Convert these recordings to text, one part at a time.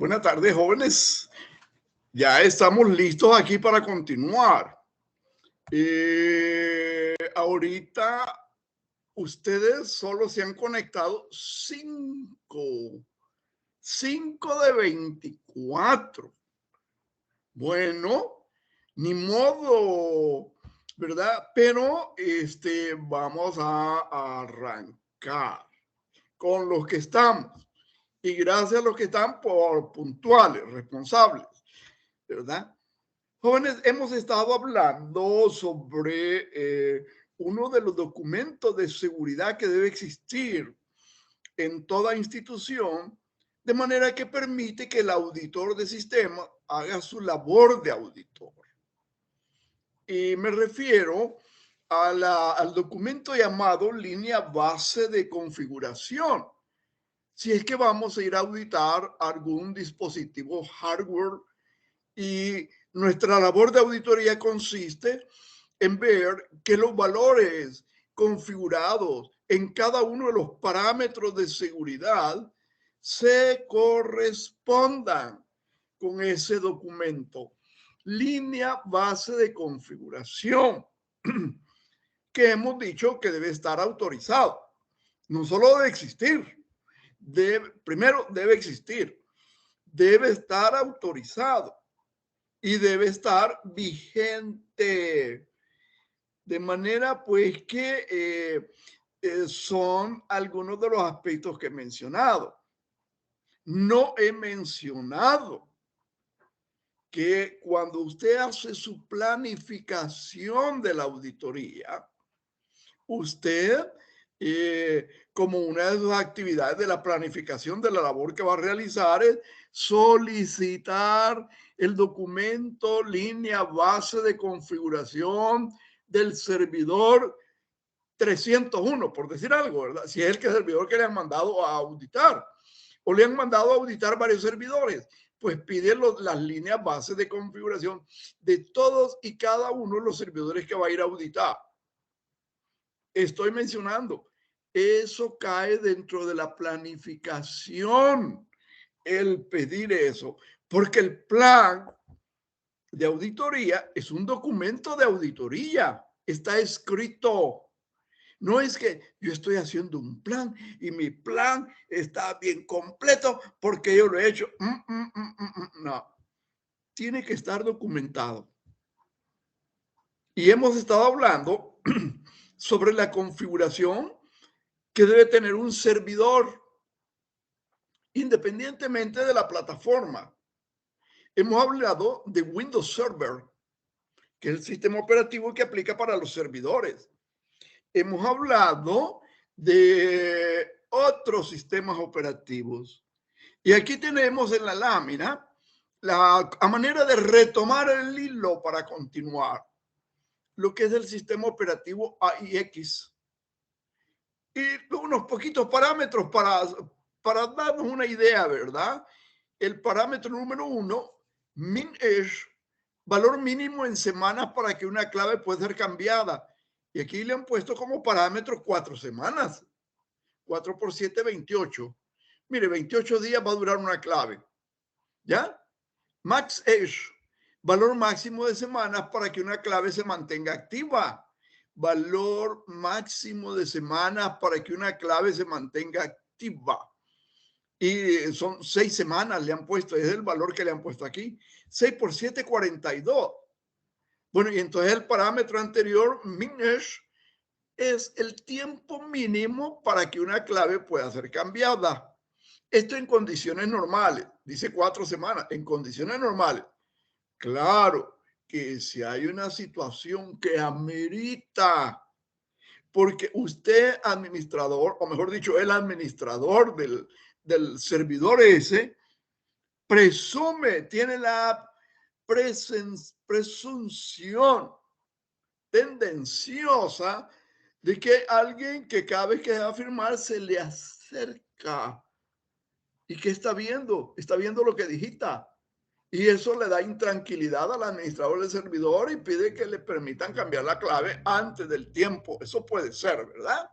Buenas tardes, jóvenes. Ya estamos listos aquí para continuar. Ahorita ustedes solo se han conectado 5 de 24. Bueno, ni modo, ¿verdad? Pero vamos a arrancar con los que estamos. Y gracias a los que están por puntuales, responsables, ¿verdad? Jóvenes, hemos estado hablando sobre uno de los documentos de seguridad que debe existir en toda institución, de manera que permite que el auditor de sistema haga su labor de auditor. Y me refiero al documento llamado línea base de configuración. Si es que vamos a ir a auditar algún dispositivo hardware, y nuestra labor de auditoría consiste en ver que los valores configurados en cada uno de los parámetros de seguridad se correspondan con ese documento. Línea base de configuración, que hemos dicho que debe estar autorizado. No solo debe existir, primero debe existir, debe estar autorizado y debe estar vigente. De manera pues que son algunos de los aspectos que he mencionado. No he mencionado que cuando usted hace su planificación de la auditoría, usted, como una de sus actividades de la planificación de la labor que va a realizar, es solicitar el documento línea base de configuración del servidor 301, por decir algo, ¿verdad? Si es el servidor que le han mandado a auditar o le han mandado a auditar varios servidores, pues pide las líneas bases de configuración de todos y cada uno de los servidores que va a ir a auditar. Estoy mencionando, eso cae dentro de la planificación, el pedir eso, porque el plan de auditoría es un documento de auditoría, está escrito. No es que yo estoy haciendo un plan y mi plan está bien completo porque yo lo he hecho. No, tiene que estar documentado. Y hemos estado hablando sobre la configuración que debe tener un servidor, independientemente de la plataforma. Hemos hablado de Windows Server, que es el sistema operativo que aplica para los servidores. Hemos hablado de otros sistemas operativos. Y aquí tenemos en la lámina a manera de retomar el hilo para continuar lo que es el sistema operativo AIX. Y unos poquitos parámetros para darnos una idea, ¿verdad? El parámetro número 1, min-esh, valor mínimo en semanas para que una clave pueda ser cambiada. Y aquí le han puesto como parámetro 4 semanas. 4 por 7, 28. Mire, 28 días va a durar una clave. ¿Ya? Max-esh, valor máximo de semanas para que una clave se mantenga activa. Valor máximo de semanas para que una clave se mantenga activa. Y son 6 semanas le han puesto, es el valor que le han puesto aquí. 6 por 7, 42. Bueno, y entonces el parámetro anterior, min-esh, es el tiempo mínimo para que una clave pueda ser cambiada. Esto en condiciones normales, dice 4 semanas, en condiciones normales. Claro que si hay una situación que amerita, porque usted administrador, o mejor dicho, el administrador del servidor ese, presume, tiene la presunción tendenciosa de que alguien que cada vez que va a firmar se le acerca y que está viendo lo que digita. Y eso le da intranquilidad al administrador del servidor y pide que le permitan cambiar la clave antes del tiempo. Eso puede ser, ¿verdad?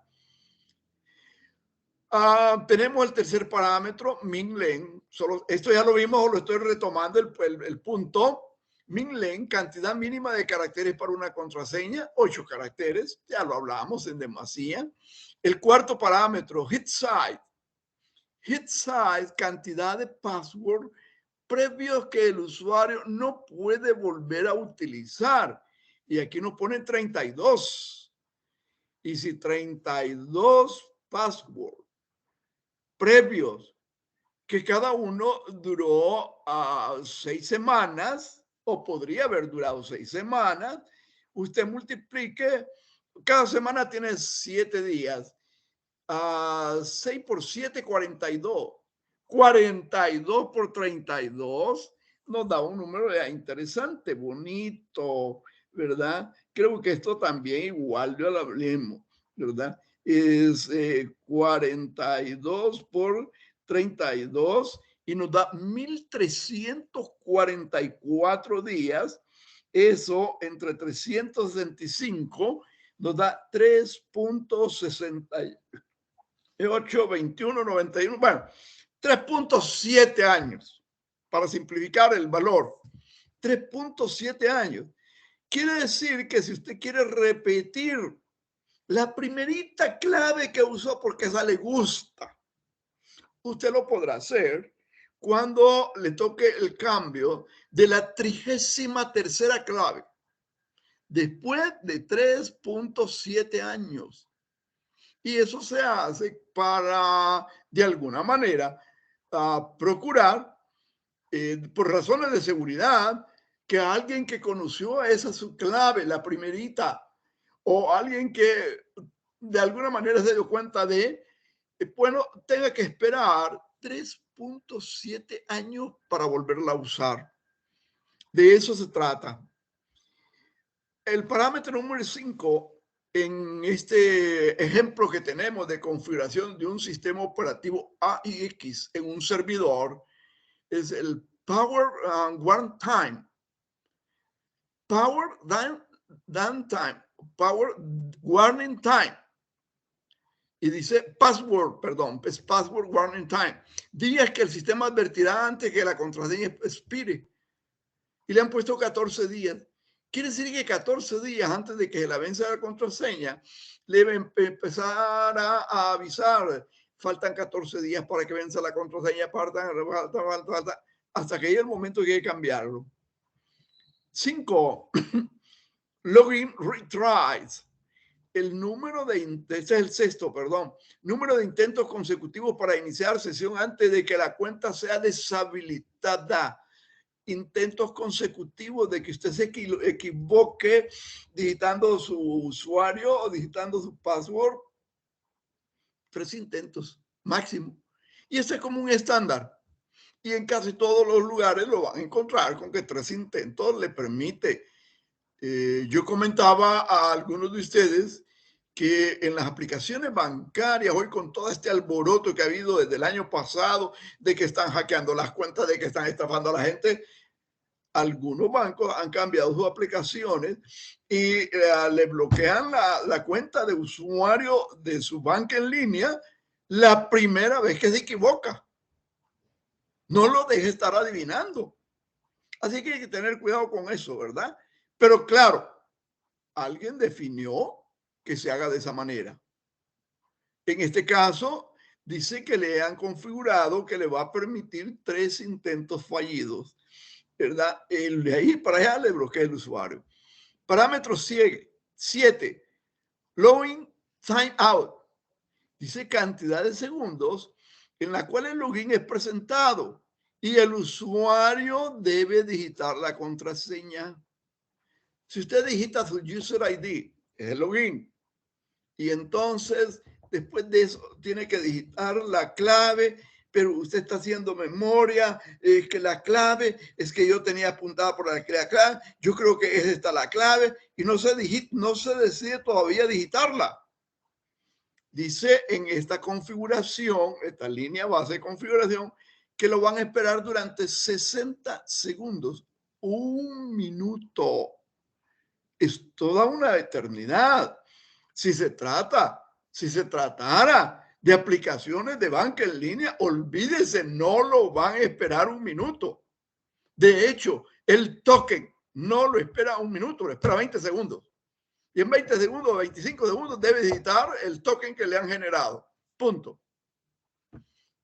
Tenemos el tercer parámetro, min-len. Esto ya lo vimos, lo estoy retomando el punto. Min-len, cantidad mínima de caracteres para una contraseña, 8 caracteres, ya lo hablamos en demasía. El cuarto parámetro, hit size. Hit size, cantidad de password previos que el usuario no puede volver a utilizar. Y aquí nos ponen 32. Y si 32 passwords previos, que cada uno duró 6 semanas o podría haber durado 6 semanas, usted multiplique, cada semana tiene 7 días, 6 por 7, 42. 42 por 32 nos da un número interesante, bonito, ¿verdad? Creo que esto también igual yo lo hablemos, ¿verdad? Es 42 por 32 y nos da 1344 días. Eso entre 365 nos da 3.68, 21, 91, bueno, 3.7 años, para simplificar el valor. 3.7 años. Quiere decir que si usted quiere repetir la primerita clave que usó porque esa le gusta, usted lo podrá hacer cuando le toque el cambio de la 33ª clave, después de 3.7 años. Y eso se hace para, de alguna manera, procurar, por razones de seguridad, que alguien que conoció esa su clave, la primerita, o alguien que de alguna manera se dio cuenta de, bueno, tenga que esperar 3.7 años para volverla a usar. De eso se trata. El parámetro número 5 en este ejemplo que tenemos de configuración de un sistema operativo AIX en un servidor es el Power Warn Time. Power Downtime. Power Warning Time. Y dice password, perdón, es Password Warning Time. Días que el sistema advertirá antes que la contraseña expire. Y le han puesto 14 días. Quiere decir que 14 días antes de que la vence la contraseña, le debe empezar a avisar. Faltan 14 días para que venza la contraseña, hasta que llegue el momento que hay que cambiarlo. 5. Login retries. El número este es el sexto, perdón. Número de intentos consecutivos para iniciar sesión antes de que la cuenta sea deshabilitada. Intentos consecutivos de que usted se equivoque digitando su usuario o digitando su password. 3 intentos máximo. Y este es como un estándar. Y en casi todos los lugares lo van a encontrar con que 3 intentos le permite. Yo comentaba a algunos de ustedes que en las aplicaciones bancarias, hoy con todo este alboroto que ha habido desde el año pasado, de que están hackeando las cuentas, de que están estafando a la gente, algunos bancos han cambiado sus aplicaciones y le bloquean la cuenta de usuario de su banca en línea la primera vez que se equivoca. No lo deje estar adivinando. Así que hay que tener cuidado con eso, ¿verdad? Pero claro, alguien definió que se haga de esa manera. En este caso, dice que le han configurado que le va a permitir 3 intentos fallidos, ¿verdad? De ahí para allá le bloquea el usuario. Parámetro 7. Login time out. Dice cantidad de segundos en la cual el login es presentado y el usuario debe digitar la contraseña. Si usted digita su user ID, es el login. Y entonces, después de eso, tiene que digitar la clave, pero usted está haciendo memoria, que la clave es que yo tenía apuntada por la clave, yo creo que es esta la clave, y no se decide todavía digitarla. Dice en esta configuración, esta línea base de configuración, que lo van a esperar durante 60 segundos, 1 minuto. Es toda una eternidad. Si se tratara de aplicaciones de banca en línea, olvídese, no lo van a esperar un minuto. De hecho, el token no lo espera un minuto, lo espera 20 segundos. Y en 20 segundos o 25 segundos debe digitar el token que le han generado. Punto.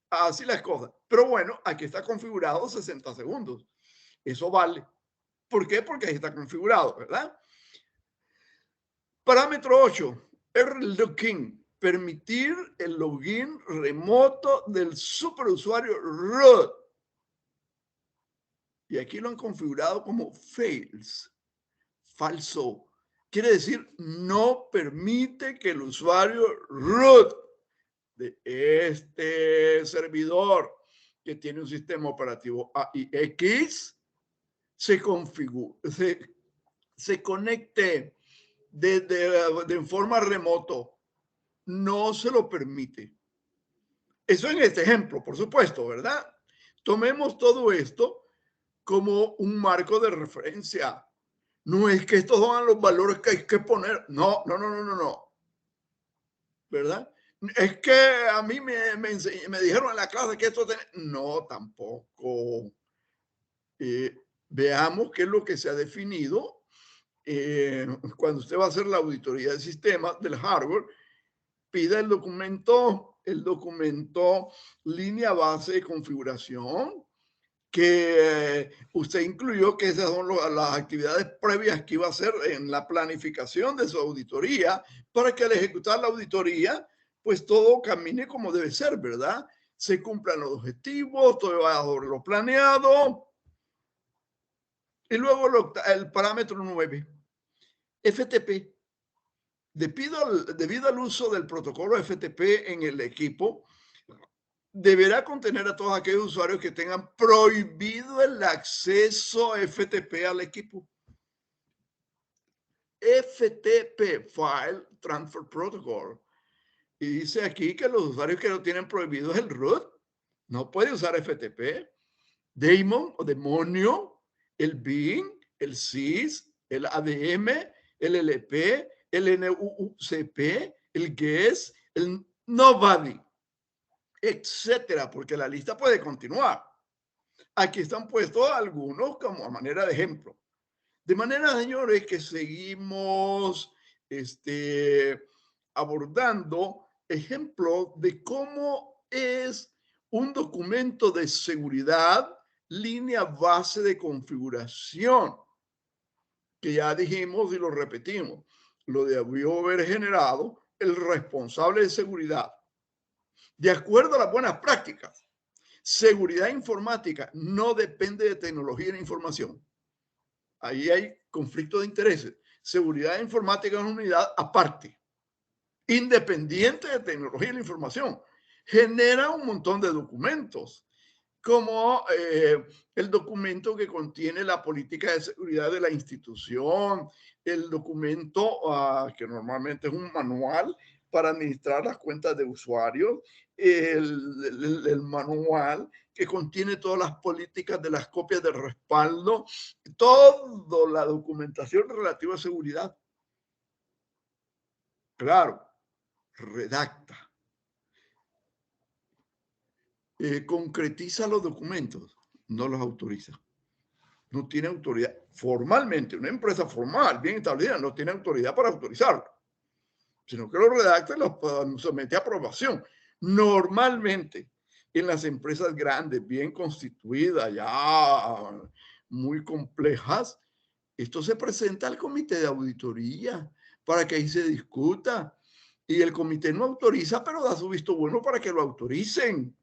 Así las cosas. Pero bueno, aquí está configurado 60 segundos. Eso vale. ¿Por qué? Porque ahí está configurado, ¿verdad? Parámetro 8. AirLogin. Permitir el login remoto del superusuario root. Y aquí lo han configurado como fails. Falso. Quiere decir, no permite que el usuario root de este servidor que tiene un sistema operativo AIX se configure, se conecte de forma remoto. No se lo permite. Eso en este ejemplo, por supuesto, ¿verdad? Tomemos todo esto como un marco de referencia. No es que estos son los valores que hay que poner. No. ¿Verdad? Es que a mí me dijeron en la clase que esto tenía. No, tampoco. Veamos qué es lo que se ha definido. Cuando usted va a hacer la auditoría de sistemas del hardware, pida el documento línea base de configuración que usted incluyó, que esas son las actividades previas que iba a hacer en la planificación de su auditoría, para que al ejecutar la auditoría, pues todo camine como debe ser, ¿verdad? Se cumplan los objetivos, todo va sobre lo planeado. Y luego el parámetro 9, FTP. Debido al uso del protocolo FTP en el equipo, deberá contener a todos aquellos usuarios que tengan prohibido el acceso FTP al equipo. FTP, File Transfer Protocol. Y dice aquí que los usuarios que lo tienen prohibido es el root. No puede usar FTP. Daemon o demonio, el Bing, el sys, el ADM, el LP, el NUCP, el guess, el nobody, etcétera, porque la lista puede continuar. Aquí están puestos algunos como a manera de ejemplo. De manera, señores, que seguimos abordando ejemplos de cómo es un documento de seguridad, línea base de configuración, que ya dijimos y lo repetimos. Lo debió haber generado el responsable de seguridad. De acuerdo a las buenas prácticas, seguridad informática no depende de tecnología de información. Ahí hay conflicto de intereses. Seguridad informática es una unidad aparte, independiente de tecnología de la información. Genera un montón de documentos, como el documento que contiene la política de seguridad de la institución, el documento que normalmente es un manual para administrar las cuentas de usuarios, el manual que contiene todas las políticas de las copias de respaldo, toda la documentación relativa a seguridad. Claro, redacta, concretiza los documentos, no los autoriza. No tiene autoridad formalmente. Una empresa formal, bien establecida, no tiene autoridad para autorizarlo, sino que lo redacta y lo somete a aprobación. Normalmente, en las empresas grandes, bien constituidas, ya muy complejas, esto se presenta al comité de auditoría para que ahí se discuta. Y el comité no autoriza, pero da su visto bueno para que lo autoricen,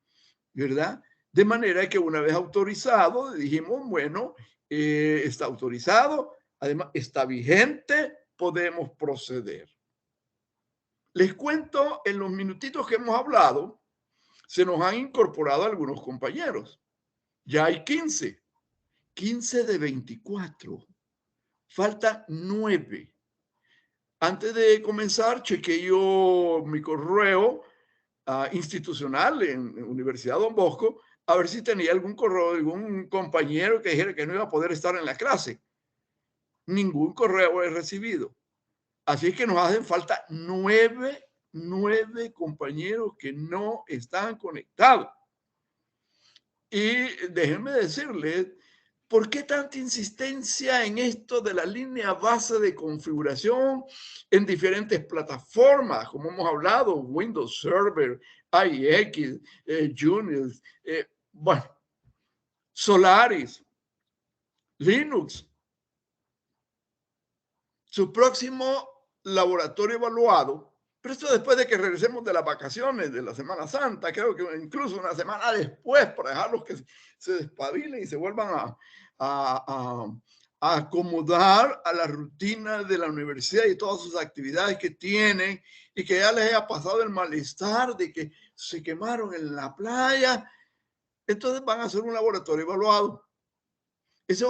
¿verdad? De manera que una vez autorizado, dijimos, bueno, está autorizado, además está vigente, podemos proceder. Les cuento, en los minutitos que hemos hablado, se nos han incorporado algunos compañeros. Ya hay 15 de 24. Faltan 9. Antes de comenzar, chequeé yo mi correo institucional en Universidad Don Bosco, a ver si tenía algún correo de algún compañero que dijera que no iba a poder estar en la clase. Ningún correo he recibido. Así que nos hacen falta 9 9 compañeros que no están conectados. Y déjenme decirles, ¿por qué tanta insistencia en esto de la línea base de configuración en diferentes plataformas? Como hemos hablado, Windows Server, IX, Unix, bueno, Solaris, Linux. Su próximo laboratorio evaluado, pero esto después de que regresemos de las vacaciones de la Semana Santa, creo que incluso una semana después, para dejarlos que se despabilen y se vuelvan a acomodar a la rutina de la universidad y todas sus actividades que tienen, y que ya les haya pasado el malestar de que se quemaron en la playa. Entonces van a hacer un laboratorio evaluado. Ese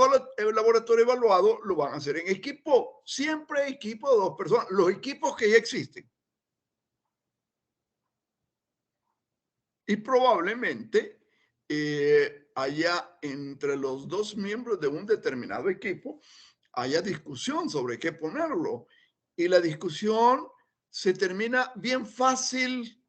laboratorio evaluado lo van a hacer en equipo, siempre equipo de 2 personas, los equipos que ya existen. Y probablemente haya entre los 2 miembros de un determinado equipo, haya discusión sobre qué ponerlo. Y la discusión se termina bien fácil.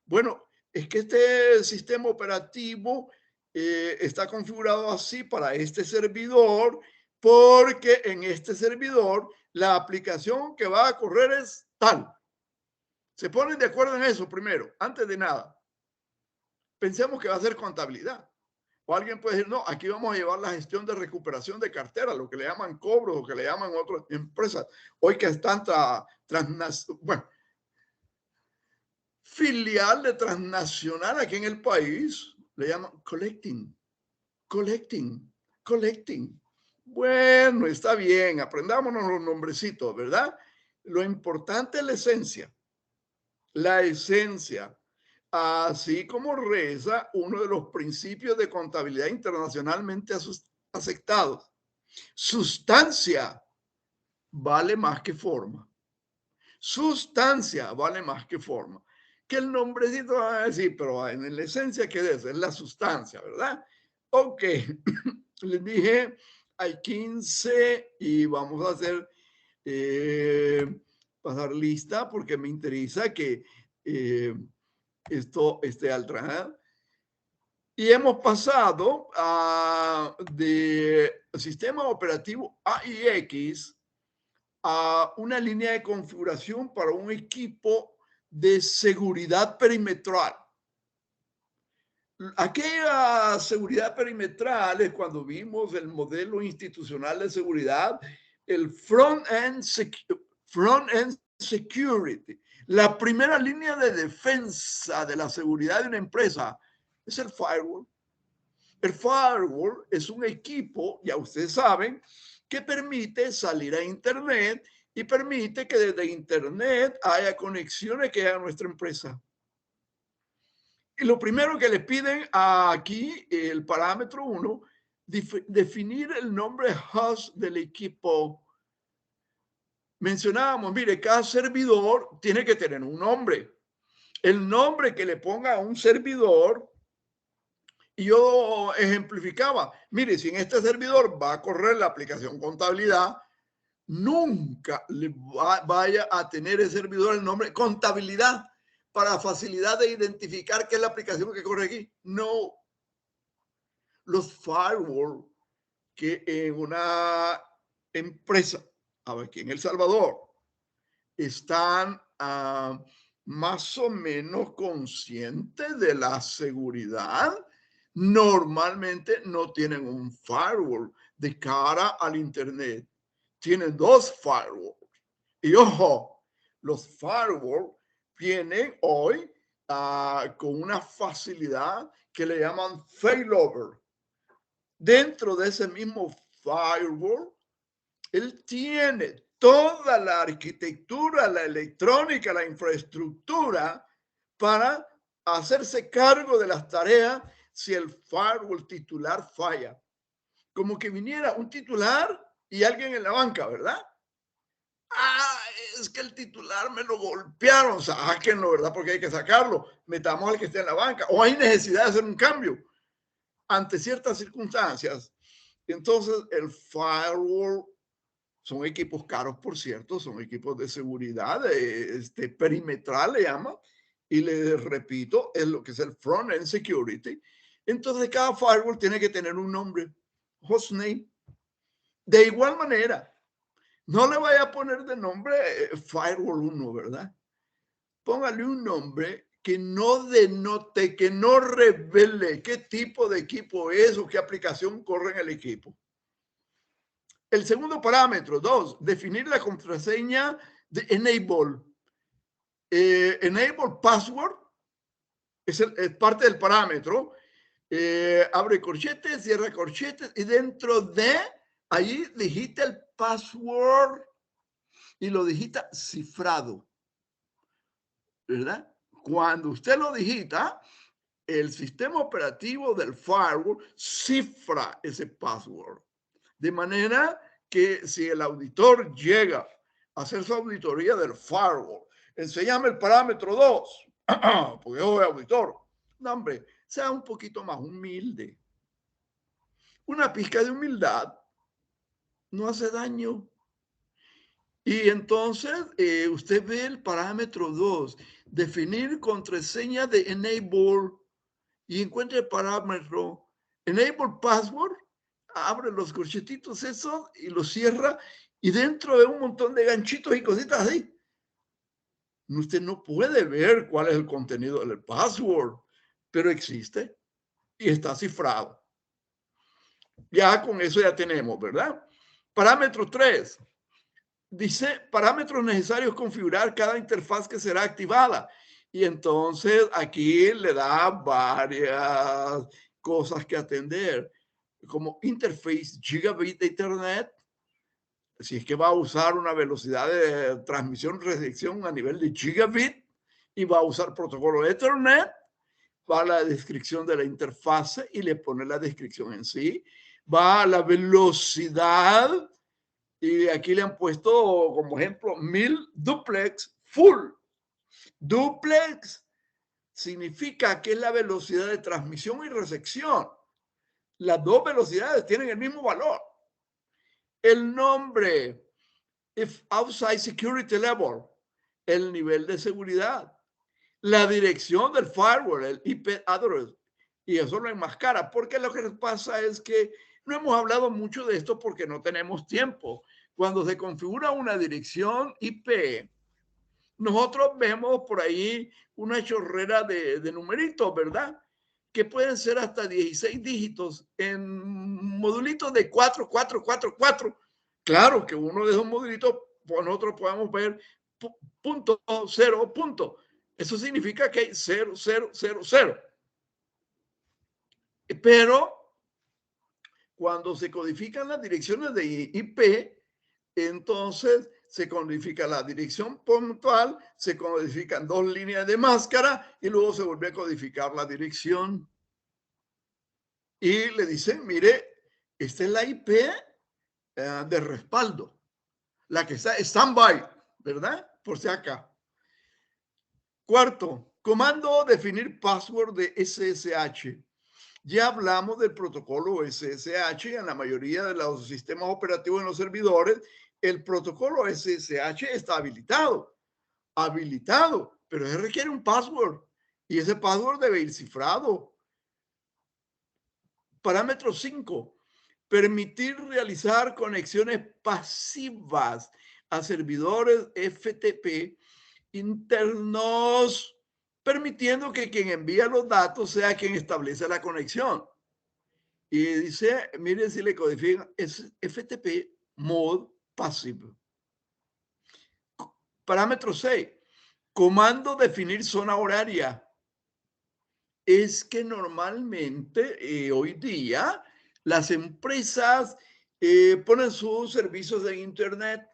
Bueno, es que este sistema operativo está configurado así para este servidor, porque en este servidor la aplicación que va a correr es tal. Se ponen de acuerdo en eso primero, antes de nada. Pensemos que va a ser contabilidad. O alguien puede decir, no, aquí vamos a llevar la gestión de recuperación de cartera, lo que le llaman cobros, o que le llaman otras empresas. Hoy que están bueno, filial de transnacional aquí en el país, le llaman collecting. Bueno, está bien, aprendámonos los nombrecitos, ¿verdad? Lo importante es la esencia, así como reza uno de los principios de contabilidad internacionalmente aceptados. Sustancia vale más que forma. Sustancia vale más que forma. Que el nombrecito va a decir, pero en la esencia, ¿qué es? Es la sustancia, ¿verdad? Ok, les dije, hay 15 y vamos a hacer, pasar lista porque me interesa que esto esté al trabajo. Y hemos pasado de sistema operativo AIX a una línea de configuración para un equipo de seguridad perimetral. Aquella seguridad perimetral es cuando vimos el modelo institucional de seguridad, el front-end security. La primera línea de defensa de la seguridad de una empresa es el firewall. El firewall es un equipo, ya ustedes saben, que permite salir a Internet y permite que desde Internet haya conexiones que haga nuestra empresa. Y lo primero que le piden aquí, el parámetro 1, definir el nombre host del equipo. Mencionábamos, mire, cada servidor tiene que tener un nombre. El nombre que le ponga a un servidor, y yo ejemplificaba, mire, si en este servidor va a correr la aplicación contabilidad, nunca le vaya a tener el servidor el nombre contabilidad para facilidad de identificar qué es la aplicación que corre aquí. No. Los firewall que en una empresa, aquí en El Salvador, están más o menos conscientes de la seguridad, normalmente no tienen un firewall de cara al Internet. Tienen 2 firewalls. Y ojo, los firewalls vienen hoy con una facilidad que le llaman failover. Dentro de ese mismo firewall, él tiene toda la arquitectura, la electrónica, la infraestructura para hacerse cargo de las tareas si el firewall titular falla. Como que viniera un titular y alguien en la banca, ¿verdad? Es que el titular me lo golpearon, sáquenlo, ¿verdad? Porque hay que sacarlo, metamos al que esté en la banca, o hay necesidad de hacer un cambio ante ciertas circunstancias. Entonces el firewall Son equipos caros, por cierto, son equipos de seguridad, perimetral le llaman, y les repito, es lo que es el front-end security. Entonces, cada firewall tiene que tener un nombre, hostname. De igual manera, no le vaya a poner de nombre firewall 1, ¿verdad? Póngale un nombre que no denote, que no revele qué tipo de equipo es o qué aplicación corre en el equipo. El segundo parámetro, 2, definir la contraseña de enable. Enable password es parte del parámetro. Abre corchetes, cierra corchetes y dentro de allí digita el password y lo digita cifrado, ¿verdad? Cuando usted lo digita, el sistema operativo del firewall cifra ese password. De manera que si el auditor llega a hacer su auditoría del firewall, enséñame el parámetro 2, porque yo soy auditor. No, hombre, sea un poquito más humilde. Una pizca de humildad no hace daño. Y entonces usted ve el parámetro 2, definir contraseña de enable y encuentra el parámetro enable password, abre los corchetitos esos y los cierra y dentro de un montón de ganchitos y cositas así, usted no puede ver cuál es el contenido del password, pero existe y está cifrado. Ya con eso ya tenemos, ¿verdad? Parámetro 3. Dice parámetros necesarios configurar cada interfaz que será activada. Y entonces aquí le da varias cosas que atender, como interface gigabit de Internet, si es que va a usar una velocidad de transmisión, recepción a nivel de gigabit y va a usar protocolo Ethernet, va a la descripción de la interfase y le pone la descripción en sí, va a la velocidad y aquí le han puesto como ejemplo 1000 duplex full. Duplex significa que es la velocidad de transmisión y recepción. Las dos velocidades tienen el mismo valor. El nombre, if outside security level, el nivel de seguridad. La dirección del firewall, el IP address. Y eso lo enmascara, porque lo que pasa es que no hemos hablado mucho de esto porque no tenemos tiempo. Cuando se configura una dirección IP, nosotros vemos por ahí una chorrera de numeritos, ¿verdad? Que pueden ser hasta 16 dígitos en modulitos de 4, 4, 4, 4. Claro que uno de esos modulitos, pues nosotros podemos ver punto, 0, punto. Eso significa que hay 0, 0, 0, 0. Pero cuando se codifican las direcciones de IP, entonces se codifica la dirección puntual, se codifican 2 líneas de máscara y luego se vuelve a codificar la dirección. Y le dicen, mire, esta es la IP de respaldo, la que está standby, ¿verdad? Por si acá. Cuarto, comando definir password de SSH. Ya hablamos del protocolo SSH en la mayoría de los sistemas operativos en los servidores. El protocolo SSH está habilitado, pero se requiere un password y ese password debe ir cifrado. Parámetro 5. Permitir realizar conexiones pasivas a servidores FTP internos, permitiendo que quien envía los datos sea quien establece la conexión. Y dice, miren si le codifican, es FTP Mode Passive. Parámetro 6. Comando definir zona horaria. Es que normalmente hoy día las empresas ponen sus servicios en Internet.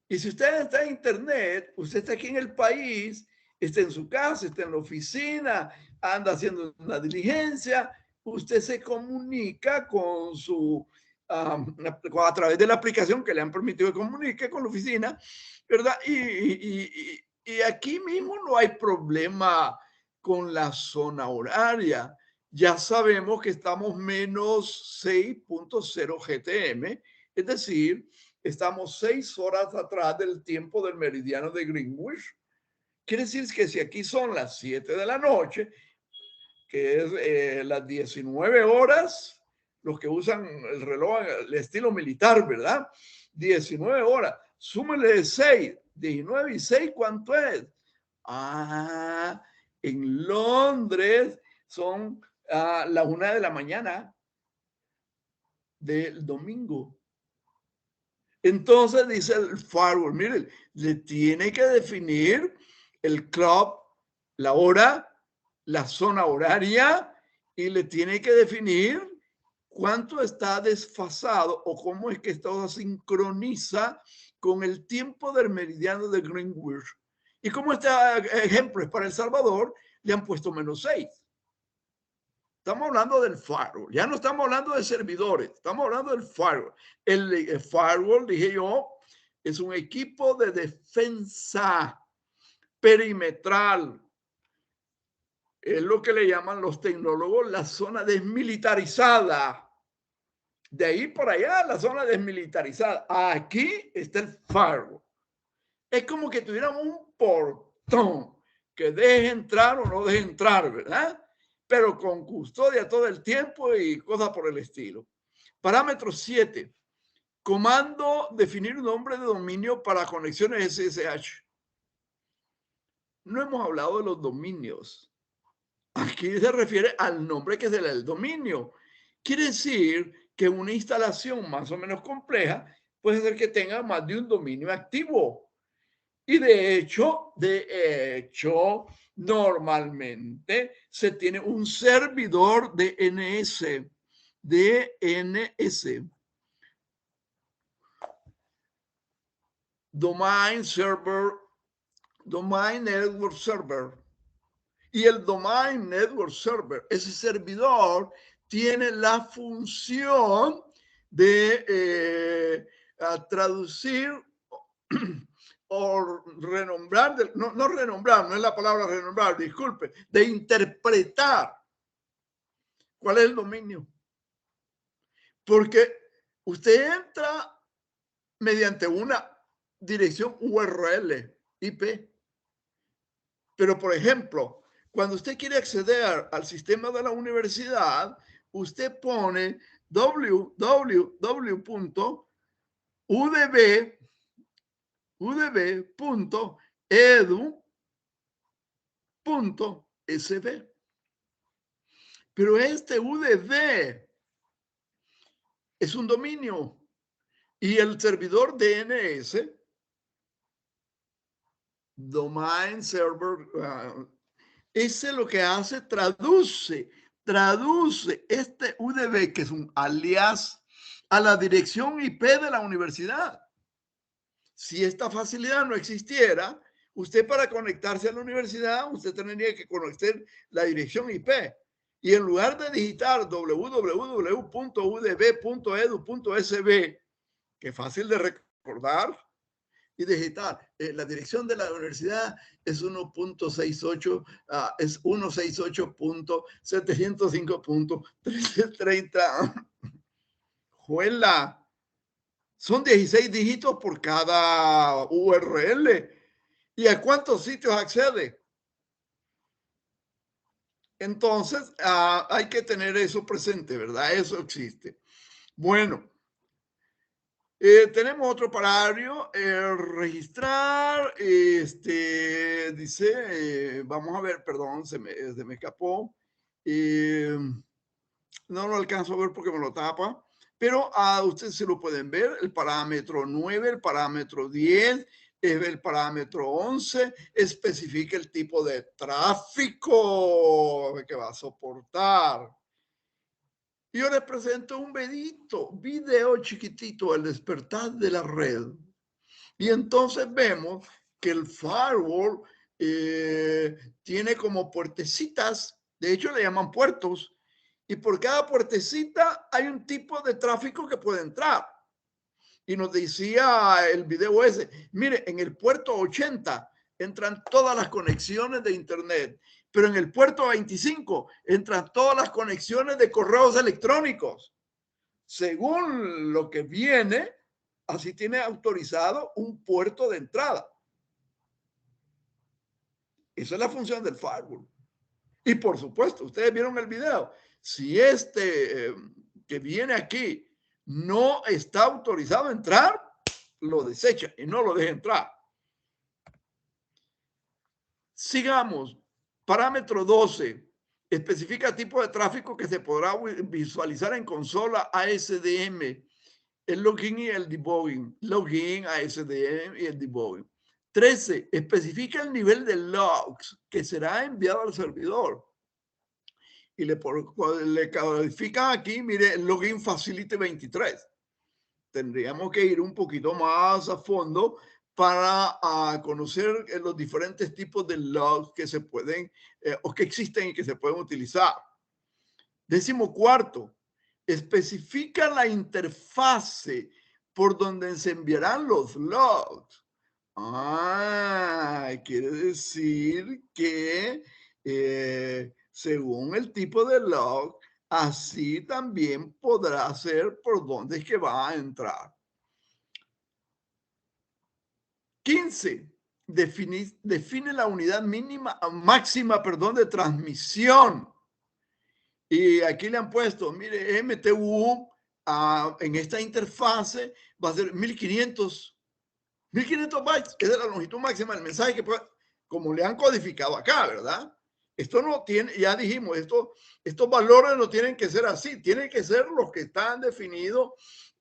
Y si usted está en Internet, usted está aquí en el país, está en su casa, está en la oficina, anda haciendo una diligencia, usted se comunica con su, a través de la aplicación que le han permitido que comunique con la oficina, ¿verdad? Y aquí mismo no hay problema con la zona horaria. Ya sabemos que estamos menos 6.0 GTM Es decir, estamos 6 horas atrás del tiempo del meridiano de Greenwich. Quiere decir que si aquí son las 7 de la noche, que es las 19 horas, los que usan el reloj, el estilo militar, ¿verdad? 19 horas, súmele 6, 19 y 6, ¿cuánto es? Ah, en Londres son la 1 de la mañana del domingo. Entonces dice el firewall, miren, le tiene que definir el club, la hora, la zona horaria y le tiene que definir cuánto está desfasado o cómo es que esto sincroniza con el tiempo del meridiano de Greenwich. Y como este ejemplo es para El Salvador, le han puesto -6. Estamos hablando del firewall, ya no estamos hablando de servidores, estamos hablando del firewall. El firewall, dije yo, es un equipo de defensa perimetral. Es lo que le llaman los tecnólogos la zona desmilitarizada. De ahí por allá, la zona desmilitarizada. Aquí está el firewall. Es como que tuviéramos un portón que deje entrar o no deje entrar, ¿verdad? Pero con custodia todo el tiempo y cosas por el estilo. Parámetro 7. Comando, definir un nombre de dominio para conexiones SSH. No hemos hablado de los dominios. Aquí se refiere al nombre que es el dominio. Quiere decir que una instalación más o menos compleja puede ser que tenga más de un dominio activo. Y de hecho, normalmente se tiene un servidor DNS, Domain Network Server. Y el Domain Network Server, ese servidor tiene la función de traducir o renombrar, no renombrar, no es la palabra renombrar, disculpe, de interpretar cuál es el dominio. Porque usted entra mediante una dirección URL, IP. Pero, por ejemplo, cuando usted quiere acceder al sistema de la universidad, usted pone www.udb.edu.sb. Pero este UDB es un dominio y el servidor DNS, Domain Server, ese lo que hace, traduce este UDB, que es un alias, a la dirección IP de la universidad. Si esta facilidad no existiera, usted para conectarse a la universidad, usted tendría que conocer la dirección IP. Y en lugar de digitar www.udb.edu.sb, que es fácil de recordar, y digital. La dirección de la universidad es 1.68, es 168.705.330. Juela. Son 16 dígitos por cada URL. ¿Y a cuántos sitios accede? Entonces, hay que tener eso presente, ¿verdad? Eso existe. Bueno. Tenemos otro parario, registrar, dice, vamos a ver, perdón, se me escapó, no lo alcanzo a ver porque me lo tapa, pero a ustedes se lo pueden ver, el parámetro 9, el parámetro 10, el parámetro 11, especifica el tipo de tráfico que va a soportar. Yo les presento un video chiquitito, el despertar de la red. Y entonces vemos que el firewall tiene como puertecitas, de hecho le llaman puertos, y por cada puertecita hay un tipo de tráfico que puede entrar. Y nos decía el video ese, mire, en el puerto 80 entran todas las conexiones de internet, pero en el puerto 25 entran todas las conexiones de correos electrónicos. según lo que viene, así tiene autorizado un puerto de entrada. Esa es la función del firewall. Y por supuesto, ustedes vieron el video. Si que viene aquí no está autorizado a entrar, lo desecha y no lo deja entrar. Sigamos. Parámetro 12. Especifica tipo de tráfico que se podrá visualizar en consola ASDM. El login y el debugging. Login, ASDM y el debugging. 13. Especifica el nivel de logs que será enviado al servidor. Y le califican aquí, mire, el login facility 23. Tendríamos que ir un poquito más a fondo para conocer los diferentes tipos de logs que se pueden o que existen y que se pueden utilizar. 14. Especifica la interfase por donde se enviarán los logs. Quiere decir que según el tipo de log, así también podrá ser por dónde es que va a entrar. 15. Define la unidad máxima de transmisión. Y aquí le han puesto, mire, MTU en esta interfase va a ser 1500 bytes, que es la longitud máxima del mensaje que puede, como le han codificado acá, ¿verdad? Esto no tiene, ya dijimos, estos valores no tienen que ser así, tienen que ser los que están definidos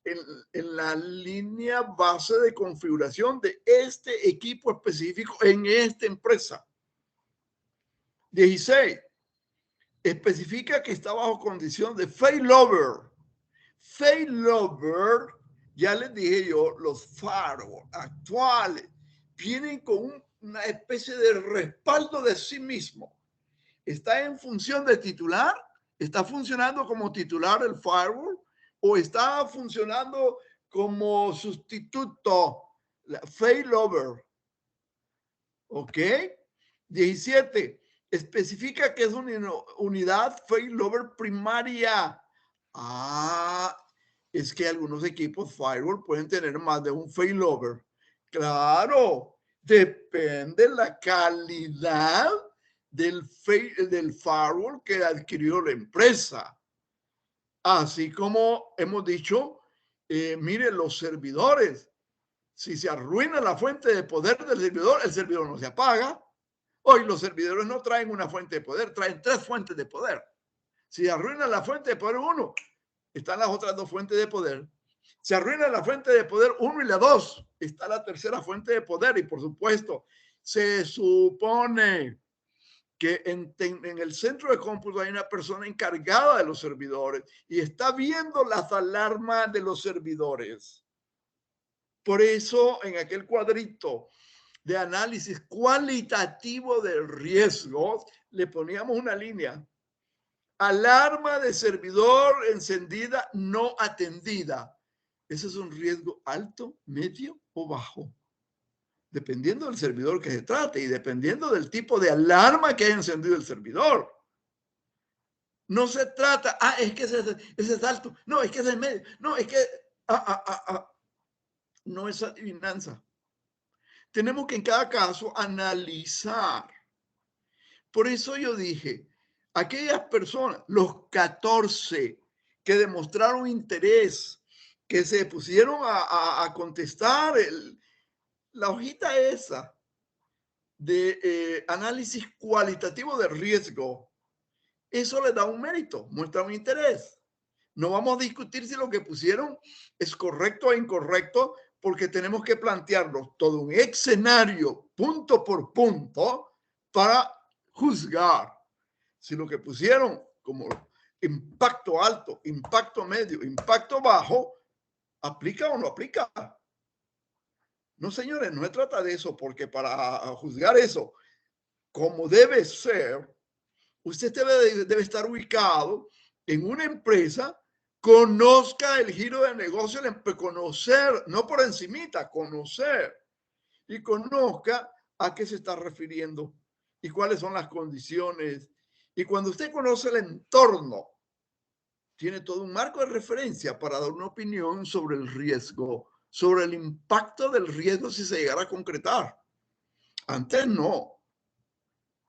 en la línea base de configuración de este equipo específico en esta empresa. 16. Especifica que está bajo condición de failover. Failover, ya les dije yo, los firewalls actuales vienen con una especie de respaldo de sí mismo. Está en función de titular, está funcionando como titular el firewall o está funcionando como sustituto, failover. ¿Ok? 17. Especifica que es una unidad failover primaria. Es que algunos equipos firewall pueden tener más de un failover. Claro, depende la calidad del firewall que adquirió la empresa. Así como hemos dicho, mire, los servidores, si se arruina la fuente de poder del servidor, el servidor no se apaga. Hoy los servidores no traen una fuente de poder, traen 3 fuentes de poder. Si arruina la fuente de poder 1, están las otras 2 fuentes de poder. Se arruina la fuente de poder 1 y la 2, está la tercera fuente de poder. Y por supuesto, se supone que en el centro de cómputo hay una persona encargada de los servidores y está viendo las alarmas de los servidores. Por eso, en aquel cuadrito de análisis cualitativo del riesgo, le poníamos una línea. Alarma de servidor encendida no atendida. Ese es un riesgo alto, medio o bajo. Dependiendo del servidor que se trate y dependiendo del tipo de alarma que haya encendido el servidor. No se trata, es que ese es alto, no, es que es el medio, no, es que, no es adivinanza. Tenemos que en cada caso analizar. Por eso yo dije, aquellas personas, los 14 que demostraron interés, que se pusieron a contestar la hojita esa de análisis cualitativo de riesgo, eso les da un mérito, muestra un interés. No vamos a discutir si lo que pusieron es correcto o incorrecto, porque tenemos que plantearnos todo un escenario punto por punto para juzgar si lo que pusieron como impacto alto, impacto medio, impacto bajo, aplica o no aplica. No, señores, no se trata de eso, porque para juzgar eso como debe ser, usted debe estar ubicado en una empresa, conozca el giro de negocio, conocer, no por encimita, conocer y conozca a qué se está refiriendo y cuáles son las condiciones. Y cuando usted conoce el entorno, tiene todo un marco de referencia para dar una opinión sobre el riesgo, sobre el impacto del riesgo si se llegara a concretar. Antes no.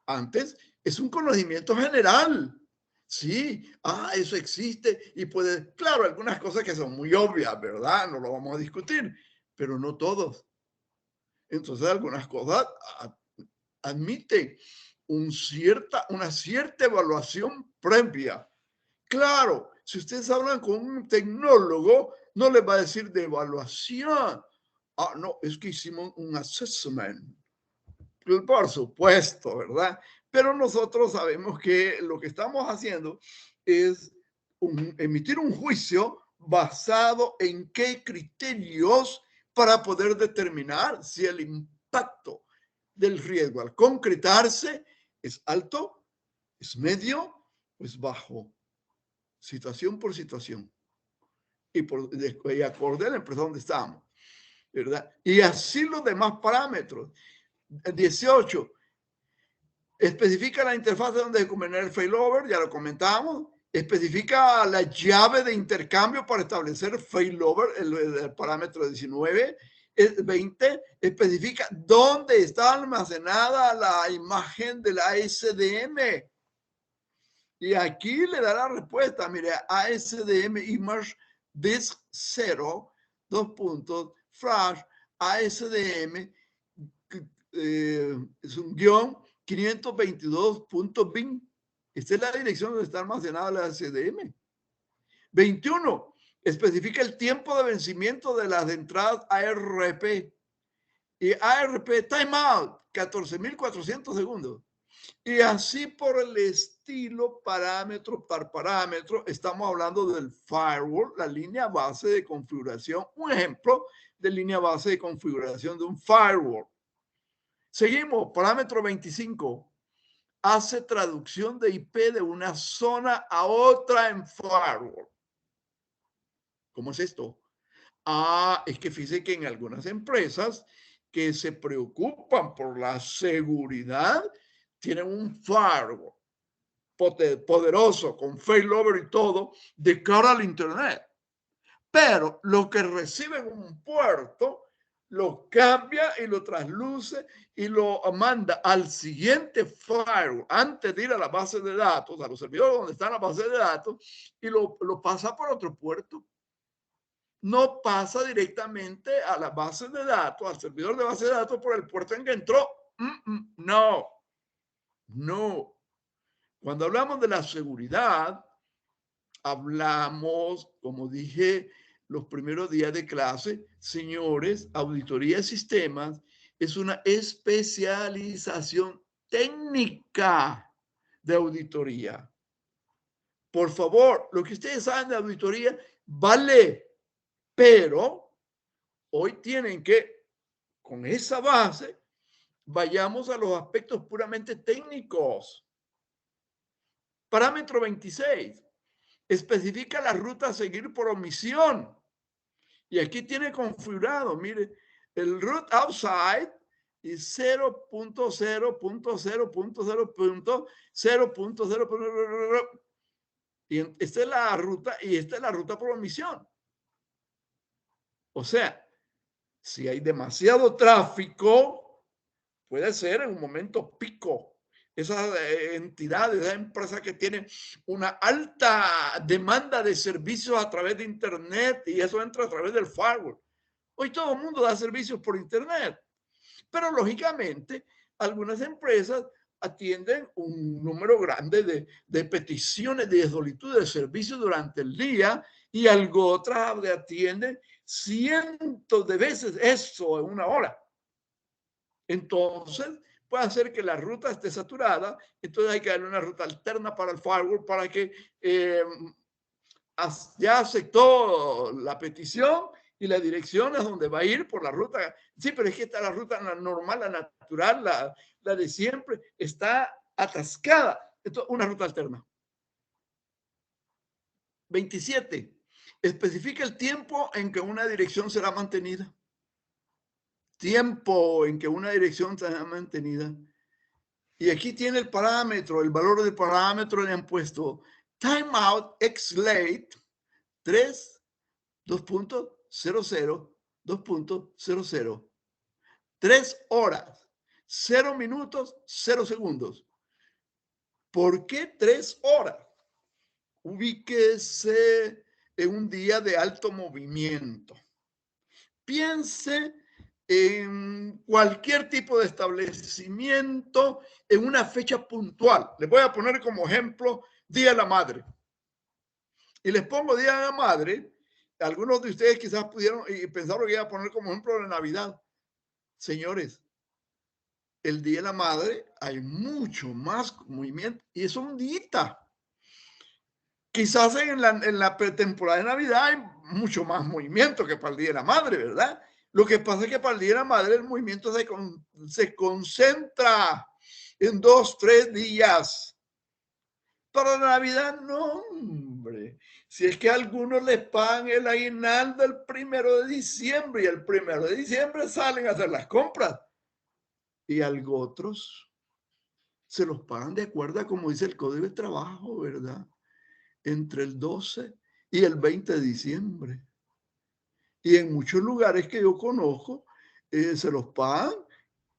Antes es un conocimiento general. Sí, eso existe y puede, claro, algunas cosas que son muy obvias, ¿verdad? No lo vamos a discutir, pero no todos. Entonces, algunas cosas admiten una cierta evaluación previa. Claro, si ustedes hablan con un tecnólogo, no les va a decir de evaluación. No, es que hicimos un assessment. Por supuesto, ¿verdad? Pero nosotros sabemos que lo que estamos haciendo es emitir un juicio basado en qué criterios para poder determinar si el impacto del riesgo al concretarse es alto, es medio o es bajo, situación por situación y acorde a la empresa donde estamos, ¿verdad? Y así los demás parámetros. 18. Especifica la interfaz de donde determinar el failover, ya lo comentamos. Especifica la llave de intercambio para establecer failover, el parámetro 19. 20. Especifica dónde está almacenada la imagen de la ASDM. Y aquí le da la respuesta. Mire, ASDM Image Disk 0, flash, ASDM, es un guión 522.bin. Esta es la dirección donde está almacenada la ASDM. 21. Especifica el tiempo de vencimiento de las entradas ARP. Y ARP timeout, 14.400 segundos. Y así por el estilo, parámetro por parámetro, estamos hablando del firewall, la línea base de configuración, un ejemplo de línea base de configuración de un firewall. Seguimos, parámetro 25. Hace traducción de IP de una zona a otra en firewall. ¿Cómo es esto? Es que fíjese que en algunas empresas que se preocupan por la seguridad tienen un firewall poderoso con failover y todo de cara al internet. Pero lo que recibe en un puerto lo cambia y lo trasluce y lo manda al siguiente firewall antes de ir a la base de datos, a los servidores donde está la base de datos, y lo pasa por otro puerto. No pasa directamente a la base de datos, al servidor de base de datos por el puerto en que entró. No, no. Cuando hablamos de la seguridad, hablamos, como dije los primeros días de clase, señores, auditoría de sistemas es una especialización técnica de auditoría. Por favor, lo que ustedes saben de auditoría vale, pero hoy tienen que, con esa base, vayamos a los aspectos puramente técnicos. Parámetro 26. Especifica la ruta a seguir por omisión. Y aquí tiene configurado, mire, el root outside es 0.0.0.0.0.0. Y esta es la ruta y esta es la ruta por omisión. O sea, si hay demasiado tráfico, puede ser en un momento pico. Esas entidades, esas empresas que tienen una alta demanda de servicios a través de Internet y eso entra a través del firewall. Hoy todo el mundo da servicios por Internet, pero lógicamente algunas empresas atienden un número grande de peticiones de solicitud de servicios durante el día y algo otras atienden cientos de veces eso en una hora. Entonces, puede hacer que la ruta esté saturada, entonces hay que darle una ruta alterna para el firewall para que ya aceptó la petición y la dirección es donde va a ir por la ruta. Sí, pero es que está la ruta normal, la natural, la de siempre, está atascada. Entonces, una ruta alterna. 27. Especifica el tiempo en que una dirección será mantenida. Tiempo en que una dirección será mantenida. Y aquí tiene el parámetro, el valor del parámetro le han puesto Timeout X late 3, 2.00, 2.00. 3 horas, 0 minutos, 0 segundos. ¿Por qué 3 horas? Ubíquese en un día de alto movimiento. Piense en cualquier tipo de establecimiento en una fecha puntual. Les voy a poner como ejemplo Día de la Madre. Y les pongo Día de la Madre. Algunos de ustedes quizás pudieron y pensaron que iba a poner como ejemplo de Navidad. Señores, el Día de la Madre hay mucho más movimiento y es un día. Quizás en la pretemporada de Navidad hay mucho más movimiento que para el Día de la Madre, ¿verdad? Lo que pasa es que para el Día de la Madre el movimiento se concentra en 2, 3 días. Para la Navidad, no, hombre. Si es que a algunos les pagan el aguinaldo el 1 de diciembre y el 1 de diciembre salen a hacer las compras. Y a otros se los pagan de acuerdo a como dice el Código de Trabajo, ¿verdad? Entre el 12 y el 20 de diciembre. Y en muchos lugares que yo conozco, se los pagan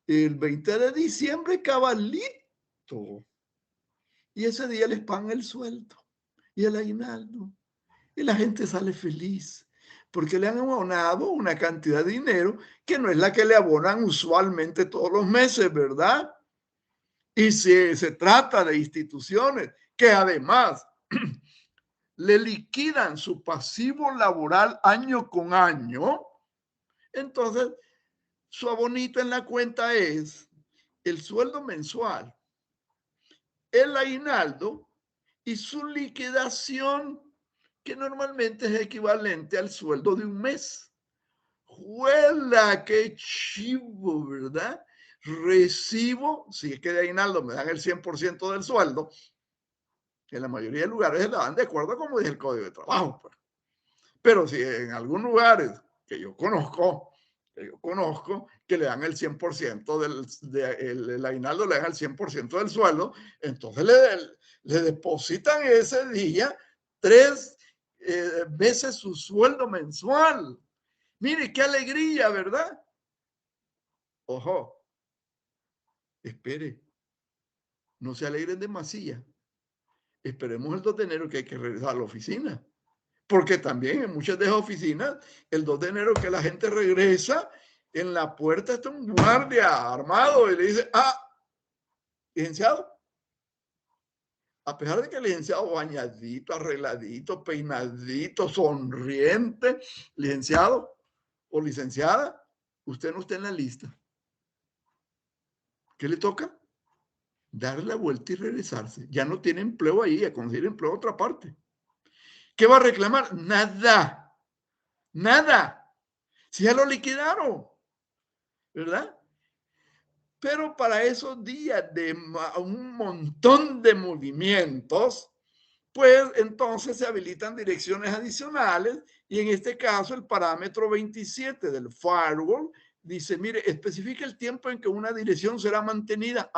el 20 de diciembre cabalito. Y ese día les pagan el sueldo y el aguinaldo. Y la gente sale feliz porque le han abonado una cantidad de dinero que no es la que le abonan usualmente todos los meses, ¿verdad? Y si se trata de instituciones que además le liquidan su pasivo laboral año con año, entonces su abonito en la cuenta es el sueldo mensual, el aguinaldo y su liquidación, que normalmente es equivalente al sueldo de un mes. ¡Juela! ¡Qué chivo!, ¿verdad? Recibo, si es que de aguinaldo me dan el 100% del sueldo, en la mayoría de lugares se la dan de acuerdo como dice el Código de Trabajo. Pues. Pero si en algunos lugares que yo conozco, que le dan el 100% el aguinaldo, le dan el 100% del sueldo, entonces le depositan ese día 3 veces su sueldo mensual. Mire, qué alegría, ¿verdad? Ojo, espere, no se alegren demasiado. Esperemos el 2 de enero que hay que regresar a la oficina. Porque también en muchas de esas oficinas, el 2 de enero que la gente regresa, en la puerta está un guardia armado y le dice, licenciado, a pesar de que el licenciado bañadito, arregladito, peinadito, sonriente, licenciado o licenciada, usted no está en la lista. ¿Qué le toca? Darle la vuelta y regresarse. Ya no tiene empleo ahí, a conseguir empleo en otra parte. ¿Qué va a reclamar? Nada. Nada. Si ya lo liquidaron, ¿verdad? Pero para esos días de un montón de movimientos, pues entonces se habilitan direcciones adicionales y en este caso el parámetro 27 del firewall dice, mire, especifica el tiempo en que una dirección será mantenida,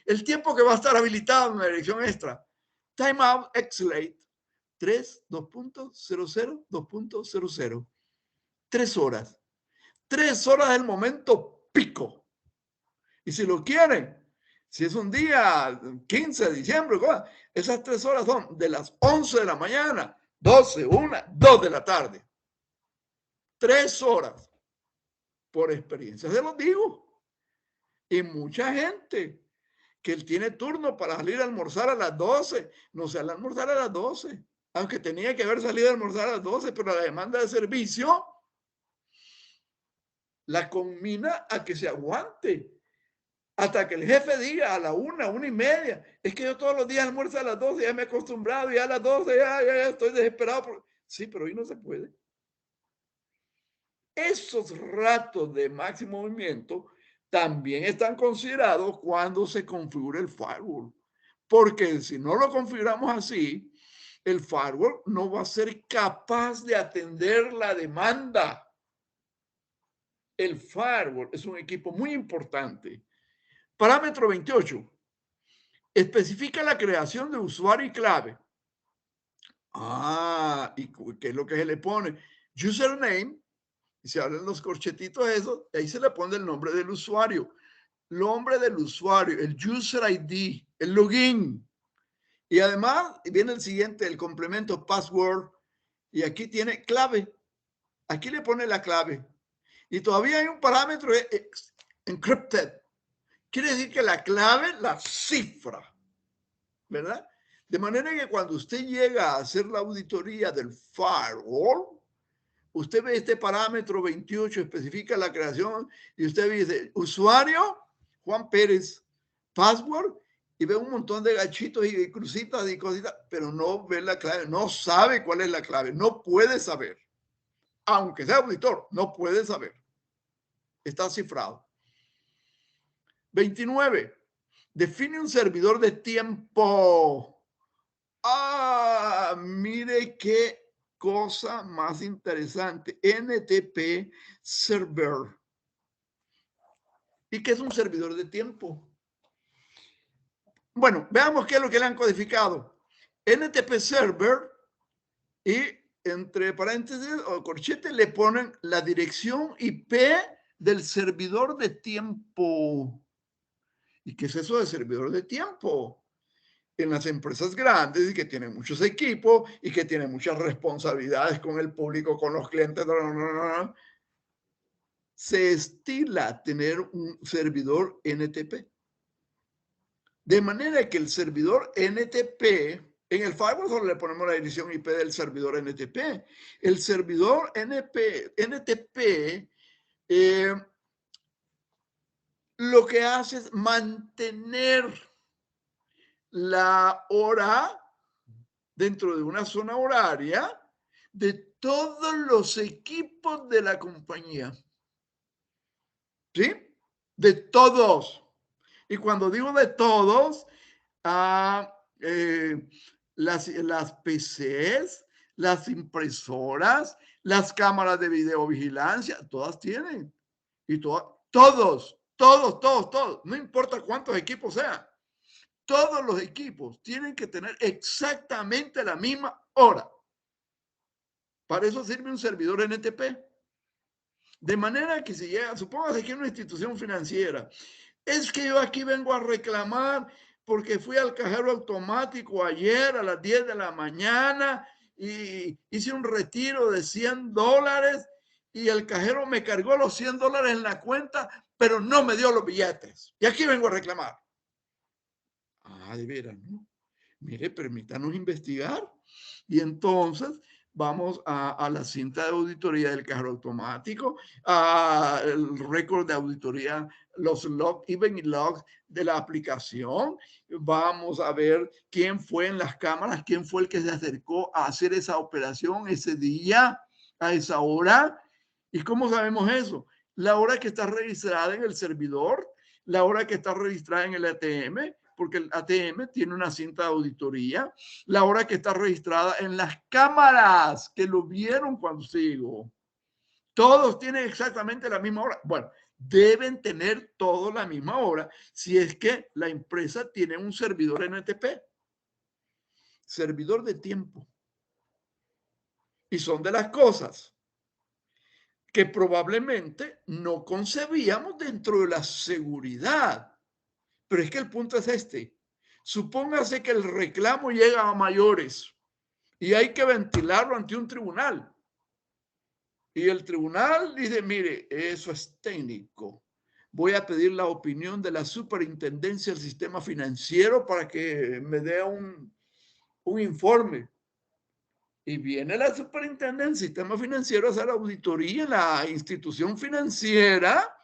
el tiempo que va a estar habilitada en una dirección extra. Timeout X late 3, 2.00, 2.00. 3 horas. 3 horas del momento pico. Y si lo quieren, si es un día 15 de diciembre, esas 3 horas son de las 11 de la mañana, 12, 1, 2 de la tarde. 3 horas. Por experiencia se los digo. Y mucha gente que él tiene turno para salir a almorzar a las 12, no sale a almorzar a las 12, aunque tenía que haber salido a almorzar a las 12, pero la demanda de servicio la conmina a que se aguante hasta que el jefe diga a la 1:30, es que yo todos los días almuerzo a las 12, ya me he acostumbrado, ya a las 12 ya estoy desesperado. Sí, pero hoy no se puede. Esos ratos de máximo movimiento también están considerados cuando se configura el firewall. Porque si no lo configuramos así, el firewall no va a ser capaz de atender la demanda. El firewall es un equipo muy importante. Parámetro 28. Especifica la creación de usuario y clave. ¿Y qué es lo que se le pone? Username, y se abren los corchetitos esos, y ahí se le pone el nombre del usuario. Nombre del usuario, el user ID, el login. Y además viene el siguiente, el complemento password. Y aquí tiene clave. Aquí le pone la clave. Y todavía hay un parámetro encrypted. Quiere decir que la clave la cifra, ¿verdad? De manera que cuando usted llega a hacer la auditoría del firewall, usted ve este parámetro 28, especifica la creación y usted dice usuario Juan Pérez, password, y ve un montón de gachitos y crucitas y cositas, pero no ve la clave, no sabe cuál es la clave, no puede saber. Aunque sea auditor, no puede saber. Está cifrado. 29. Define un servidor de tiempo. Mire qué cosa más interesante. NTP Server. ¿Y qué es un servidor de tiempo? Bueno, veamos qué es lo que le han codificado. NTP Server y entre paréntesis o corchete le ponen la dirección IP del servidor de tiempo. ¿Y qué es eso de servidor de tiempo? En las empresas grandes y que tienen muchos equipos y que tienen muchas responsabilidades con el público, con los clientes, se estila tener un servidor NTP. De manera que el servidor NTP, en el firewall solo le ponemos la dirección IP del servidor NTP. El servidor NTP lo que hace es mantener la hora dentro de una zona horaria de todos los equipos de la compañía. ¿Sí? De todos. Y cuando digo de todos, las PCs, las impresoras, las cámaras de videovigilancia, todas tienen. Y todos, no importa cuántos equipos sean. Todos los equipos tienen que tener exactamente la misma hora. Para eso sirve un servidor NTP. De manera que si llega, supóngase que es una institución financiera, es que yo aquí vengo a reclamar porque fui al cajero automático ayer a las 10 de la mañana y hice un retiro de $100 y el cajero me cargó los $100 en la cuenta, pero no me dio los billetes. Y aquí vengo a reclamar. De veras, ¿no? Mire, permítanos investigar. Y entonces vamos a la cinta de auditoría del cajero automático, al récord de auditoría, los logs, event logs de la aplicación. Vamos a ver quién fue en las cámaras, quién fue el que se acercó a hacer esa operación ese día, a esa hora. ¿Y cómo sabemos eso? La hora que está registrada en el servidor, la hora que está registrada en el ATM, porque el ATM tiene una cinta de auditoría, la hora que está registrada en las cámaras que lo vieron cuando se llegó. Todos tienen exactamente la misma hora. Bueno, deben tener todos la misma hora si es que la empresa tiene un servidor NTP, servidor de tiempo. Y son de las cosas que probablemente no concebíamos dentro de la seguridad. Pero es que el punto es este. Supóngase que el reclamo llega a mayores y hay que ventilarlo ante un tribunal. Y el tribunal dice, mire, eso es técnico. Voy a pedir la opinión de la superintendencia del sistema financiero para que me dé un informe. Y viene la superintendencia del sistema financiero a hacer auditoría en la institución financiera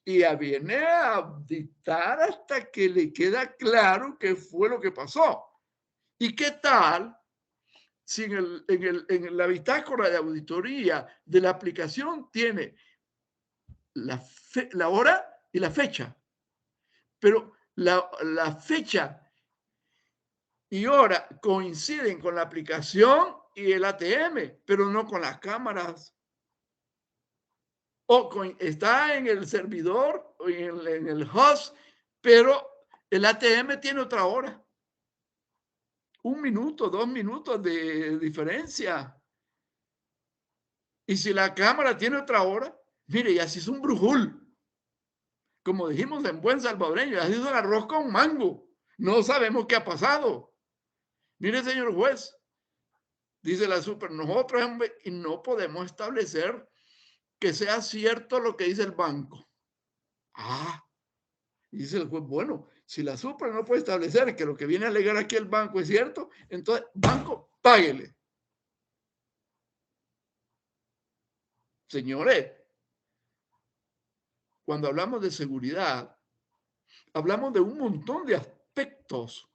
y viene a dictar hasta que le queda claro qué fue lo que pasó. ¿Y qué tal si en la bitácora de auditoría de la aplicación tiene la hora y la fecha? Pero la fecha y hora coinciden con la aplicación y el ATM, pero no con las cámaras. O está en el servidor o en el host, pero el ATM tiene otra hora. 1 minuto, 2 minutos de diferencia. Y si la cámara tiene otra hora, mire, y así es un brujul. Como dijimos en buen salvadoreño, así es un arroz con mango. No sabemos qué ha pasado. Mire, señor juez, dice la super, nosotros y no podemos establecer que sea cierto lo que dice el banco. Ah, dice el juez, bueno, si la super no puede establecer que lo que viene a alegar aquí el banco es cierto, entonces, banco, páguele. Señores, cuando hablamos de seguridad, hablamos de un montón de aspectos.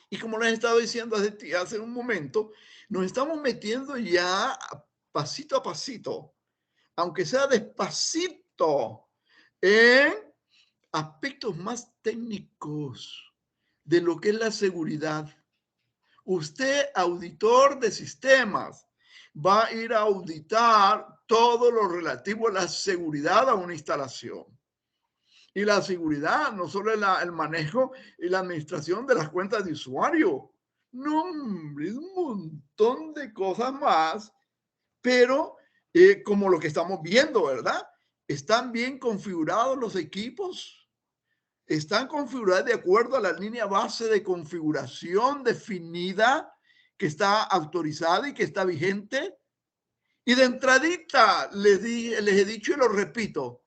Y como les he estado diciendo hace un momento, nos estamos metiendo ya pasito a pasito, aunque sea despacito, en aspectos más técnicos de lo que es la seguridad. Usted, auditor de sistemas, va a ir a auditar todo lo relativo a la seguridad a una instalación. Y la seguridad no solo es el manejo y la administración de las cuentas de usuario. No, hombre, es un montón de cosas más, pero como lo que estamos viendo, ¿verdad? ¿Están bien configurados los equipos? ¿Están configurados de acuerdo a la línea base de configuración definida que está autorizada y que está vigente? Y de entradita les he dicho y lo repito,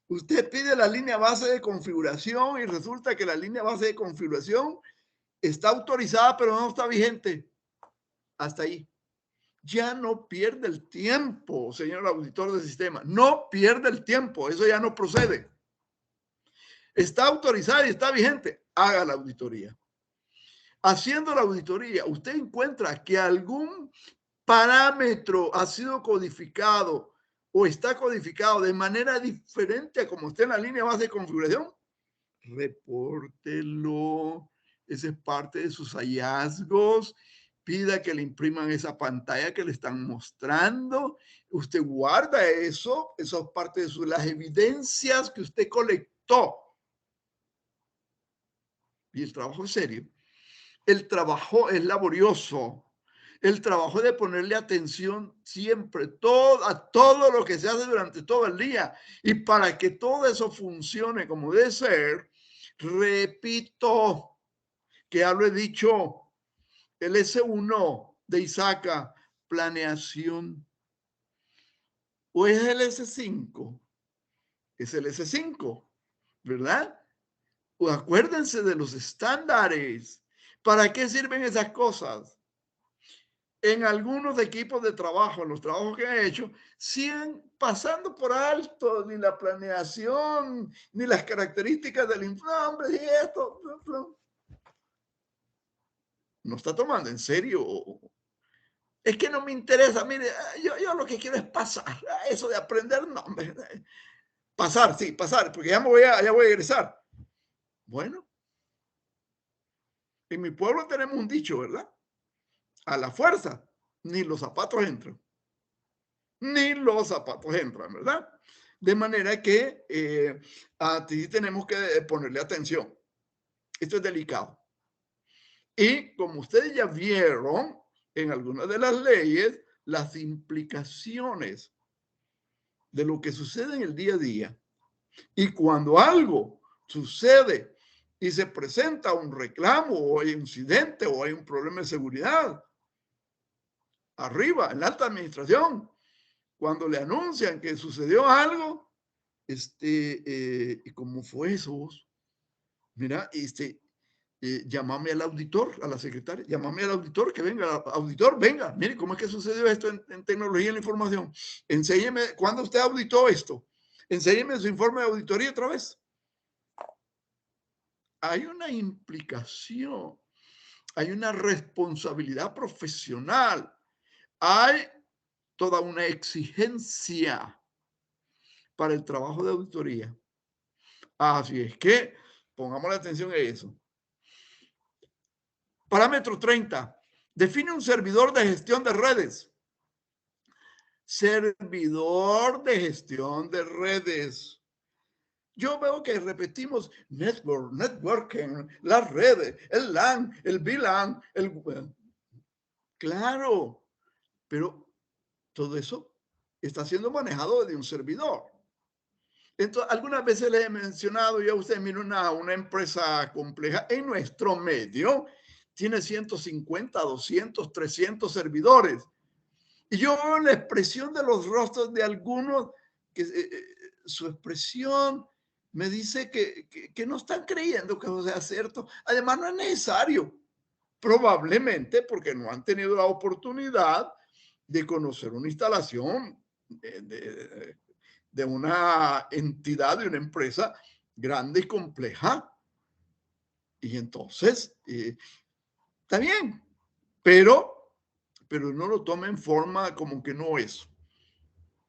usted pide la línea base de configuración y resulta que la línea base de configuración está autorizada pero no está vigente. Hasta ahí. Ya no pierde el tiempo, señor auditor de sistema. No pierde el tiempo. Eso ya no procede. Está autorizada y está vigente. Haga la auditoría. Haciendo la auditoría, usted encuentra que algún parámetro ha sido codificado o está codificado de manera diferente a como está en la línea base de configuración, repórtelo. Ese es parte de sus hallazgos. Pida que le impriman esa pantalla que le están mostrando. Usted guarda eso. Eso es parte de las evidencias que usted colectó. Y el trabajo es serio. El trabajo es laborioso. El trabajo de ponerle atención siempre a todo lo que se hace durante todo el día. Y para que todo eso funcione como debe ser, repito, que ya lo he dicho, el S1 de Isaca, planeación. ¿O es el S5? Es el S5, ¿verdad? O acuérdense de los estándares. ¿Para qué sirven esas cosas? En algunos equipos de trabajo, en los trabajos que he hecho, siguen pasando por alto ni la planeación, ni las características del inflambre y esto. No está tomando en serio. Es que no me interesa, mire, yo lo que quiero es pasar. Eso de aprender, no, pasar, sí, pasar, porque ya voy a egresar. Bueno, en mi pueblo tenemos un dicho, ¿verdad? A la fuerza, ni los zapatos entran. Ni los zapatos entran, ¿verdad? De manera que a ti tenemos que ponerle atención. Esto es delicado. Y como ustedes ya vieron en algunas de las leyes, las implicaciones de lo que sucede en el día a día. Y cuando algo sucede y se presenta un reclamo o hay incidente o hay un problema de seguridad, arriba, en la alta administración, cuando le anuncian que sucedió algo, ¿cómo fue eso? Mira, llámame al auditor, a la secretaria, llámame al auditor, que venga, auditor, venga, mire, ¿cómo es que sucedió esto en tecnología y la información? Enséñeme, ¿cuándo usted auditó esto? Enséñeme su informe de auditoría otra vez. Hay una implicación, hay una responsabilidad profesional, hay toda una exigencia para el trabajo de auditoría. Así es que pongamos la atención en eso. Parámetro 30. Define un servidor de gestión de redes. Servidor de gestión de redes. Yo veo que repetimos network, networking, las redes, el LAN, el VLAN, claro, pero todo eso está siendo manejado desde un servidor. Entonces, algunas veces les he mencionado, ya ustedes miren una empresa compleja en nuestro medio, tiene 150, 200, 300 servidores. Y yo veo la expresión de los rostros de algunos, que su expresión me dice que no están creyendo que eso sea cierto. Además, no es necesario, probablemente porque no han tenido la oportunidad de conocer una instalación de una entidad, de una empresa grande y compleja. Y entonces, está bien, pero no lo tome en forma como que no es.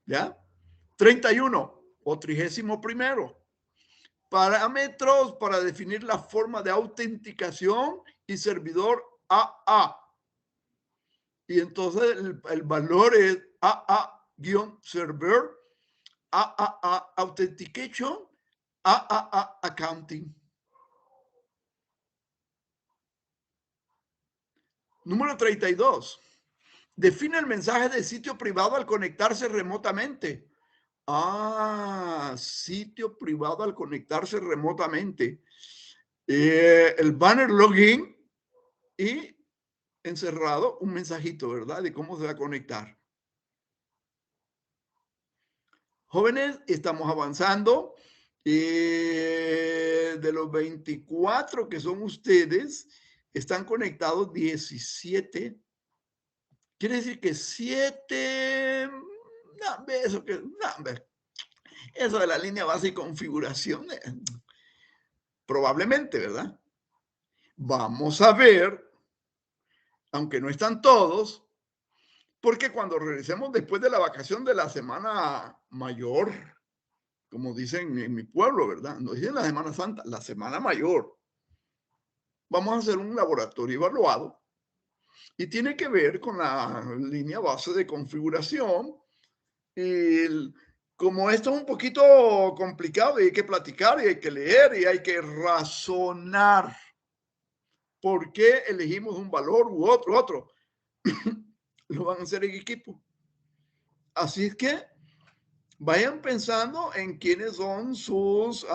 ¿Ya? 31 o 31º. Parámetros para definir la forma de autenticación y servidor AA. Y entonces el valor es AA-server, AAA authentication, AAA accounting. Número 32. Define el mensaje de sitio privado al conectarse remotamente. Sitio privado al conectarse remotamente. El banner login y encerrado un mensajito, ¿verdad? De cómo se va a conectar. Jóvenes, estamos avanzando. De los 24 que son ustedes, están conectados 17. Quiere decir que 7, no, eso de la línea base y configuración, probablemente, ¿verdad? Vamos a ver, aunque no están todos, porque cuando regresemos después de la vacación de la semana mayor, como dicen en mi pueblo, ¿verdad? No dicen la Semana Santa, la semana mayor. Vamos a hacer un laboratorio evaluado y tiene que ver con la línea base de configuración. Y como esto es un poquito complicado y hay que platicar y hay que leer y hay que razonar por qué elegimos un valor u otro. Lo van a hacer en equipo. Así es que vayan pensando en quiénes son sus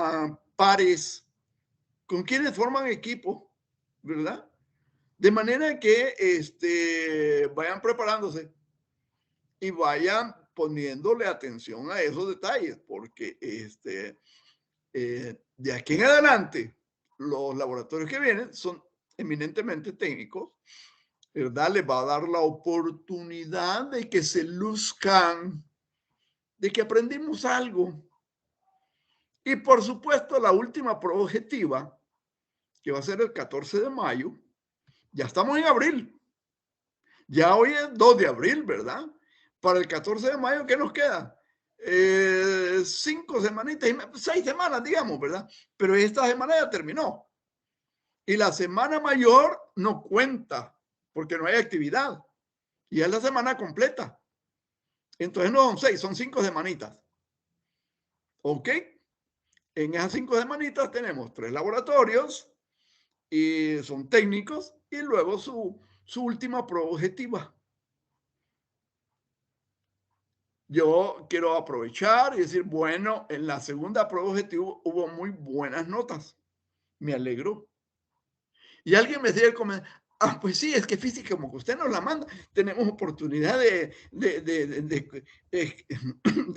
pares, con quiénes forman equipo, ¿verdad? De manera que vayan preparándose y vayan poniéndole atención a esos detalles, porque de aquí en adelante, los laboratorios que vienen son eminentemente técnicos, ¿verdad? Les va a dar la oportunidad de que se luzcan, de que aprendimos algo. Y por supuesto, la última prueba objetiva, que va a ser el 14 de mayo, ya estamos en abril. Ya hoy es 2 de abril, ¿verdad? Para el 14 de mayo, ¿qué nos queda? 5 semanitas, 6 semanas, digamos, ¿verdad? Pero esta semana ya terminó. Y la semana mayor no cuenta, porque no hay actividad. Y es la semana completa. Entonces no son 6, son 5 semanitas. ¿Ok? En esas 5 semanitas tenemos 3 laboratorios y son técnicos y luego su última prueba objetiva. Yo quiero aprovechar y decir, bueno, en la segunda prueba objetiva hubo muy buenas notas. Me alegro. Y alguien me decía, pues sí, es que física, como que usted nos la manda, tenemos oportunidad de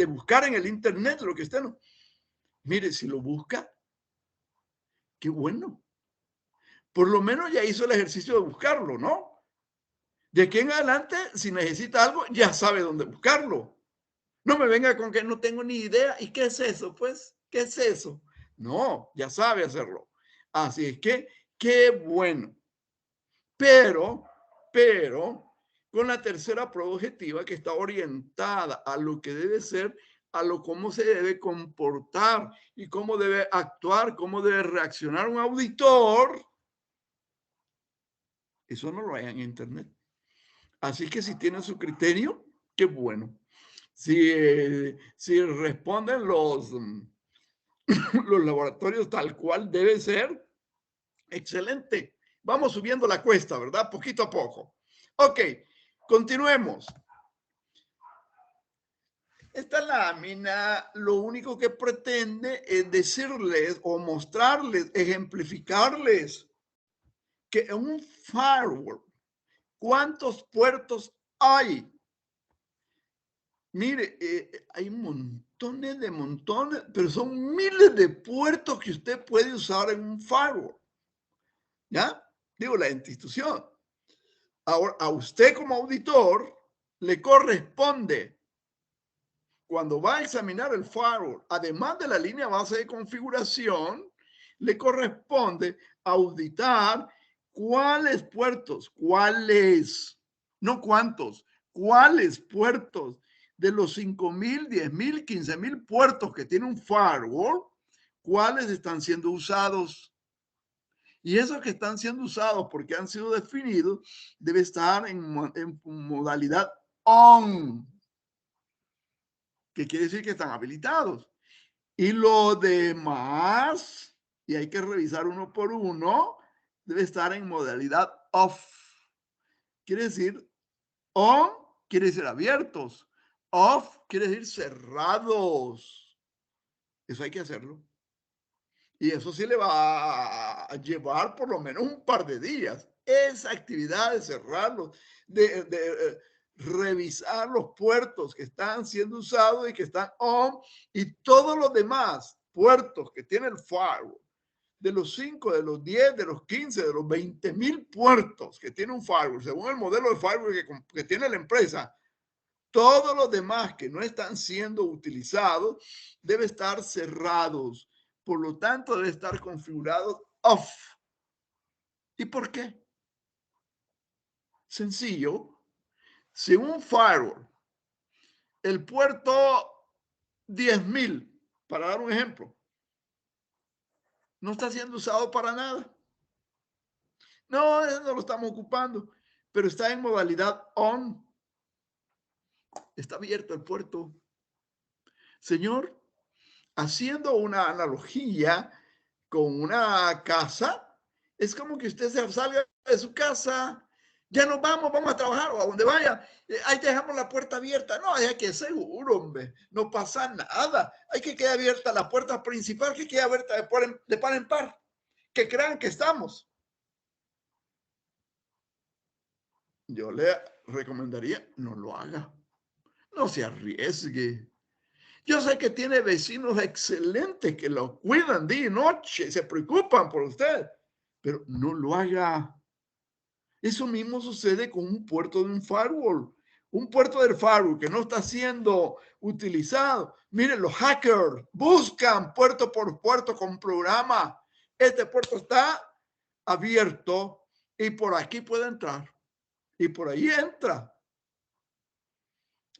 buscar en el internet lo que usted no. Mire, si lo busca, qué bueno. Por lo menos ya hizo el ejercicio de buscarlo, ¿no? De aquí en adelante, si necesita algo, ya sabe dónde buscarlo. No me venga con que no tengo ni idea. ¿Y qué es eso? Pues, ¿qué es eso? No, ya sabe hacerlo. Así es que, qué bueno. Pero, con la tercera prueba objetiva que está orientada a lo que debe ser, a lo cómo se debe comportar y cómo debe actuar, cómo debe reaccionar un auditor, eso no lo hay en internet. Así que si tienen su criterio, qué bueno. Si responden los laboratorios tal cual debe ser. Excelente. Vamos subiendo la cuesta, ¿verdad? Poquito a poco. Ok, continuemos. Esta lámina lo único que pretende es decirles o mostrarles, ejemplificarles que en un firewall, ¿cuántos puertos hay? Mire, hay montones, pero son miles de puertos que usted puede usar en un firewall. ¿Ya? Digo, la institución. Ahora, a usted como auditor le corresponde, cuando va a examinar el firewall, además de la línea base de configuración, le corresponde auditar cuáles puertos, cuáles, no cuántos, cuáles puertos de los 5,000, 10,000, 15,000 puertos que tiene un firewall, cuáles están siendo usados. Y esos que están siendo usados porque han sido definidos debe estar en modalidad on, que quiere decir que están habilitados. Y lo demás, y hay que revisar uno por uno, debe estar en modalidad off. Quiere decir on, quiere decir abiertos. Off quiere decir cerrados. Eso hay que hacerlo. Y eso sí le va a llevar por lo menos un par de días. Esa actividad de cerrarlos, de revisar los puertos que están siendo usados y que están on, y todos los demás puertos que tiene el firewall, de los 5, de los 10, de los 15, de los 20,000 puertos que tiene un firewall, según el modelo de firewall que tiene la empresa, todos los demás que no están siendo utilizados deben estar cerrados. Por lo tanto, debe estar configurado off. ¿Y por qué? Sencillo. Si un firewall, el puerto 10,000, para dar un ejemplo, no está siendo usado para nada. No, eso no lo estamos ocupando, pero está en modalidad on. Está abierto el puerto. Señor, haciendo una analogía con una casa, es como que usted se salga de su casa, ya nos vamos a trabajar o a donde vaya, ahí dejamos la puerta abierta. No, hay que ser seguro, hombre, no pasa nada. Hay que quedar abierta la puerta principal, que quede abierta de par en par, que crean que estamos. Yo le recomendaría, no lo haga, no se arriesgue. Yo sé que tiene vecinos excelentes que lo cuidan día y noche, se preocupan por usted, pero no lo haga. Eso mismo sucede con un puerto de un firewall. Un puerto del firewall que no está siendo utilizado. Miren, los hackers buscan puerto por puerto con programa. Este puerto está abierto y por aquí puede entrar. Y por ahí entra.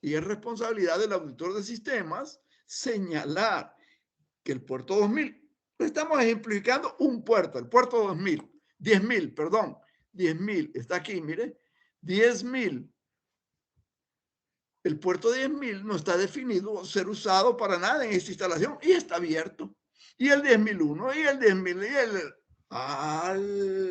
Y es responsabilidad del auditor de sistemas señalar que el puerto 2000, estamos ejemplificando un puerto, el puerto 2000, 10,000, perdón, 10,000, está aquí, mire, 10,000. El puerto 10,000 no está definido ser usado para nada en esta instalación y está abierto. Y el 10,001 y el 10,000 y el... ¡Ala!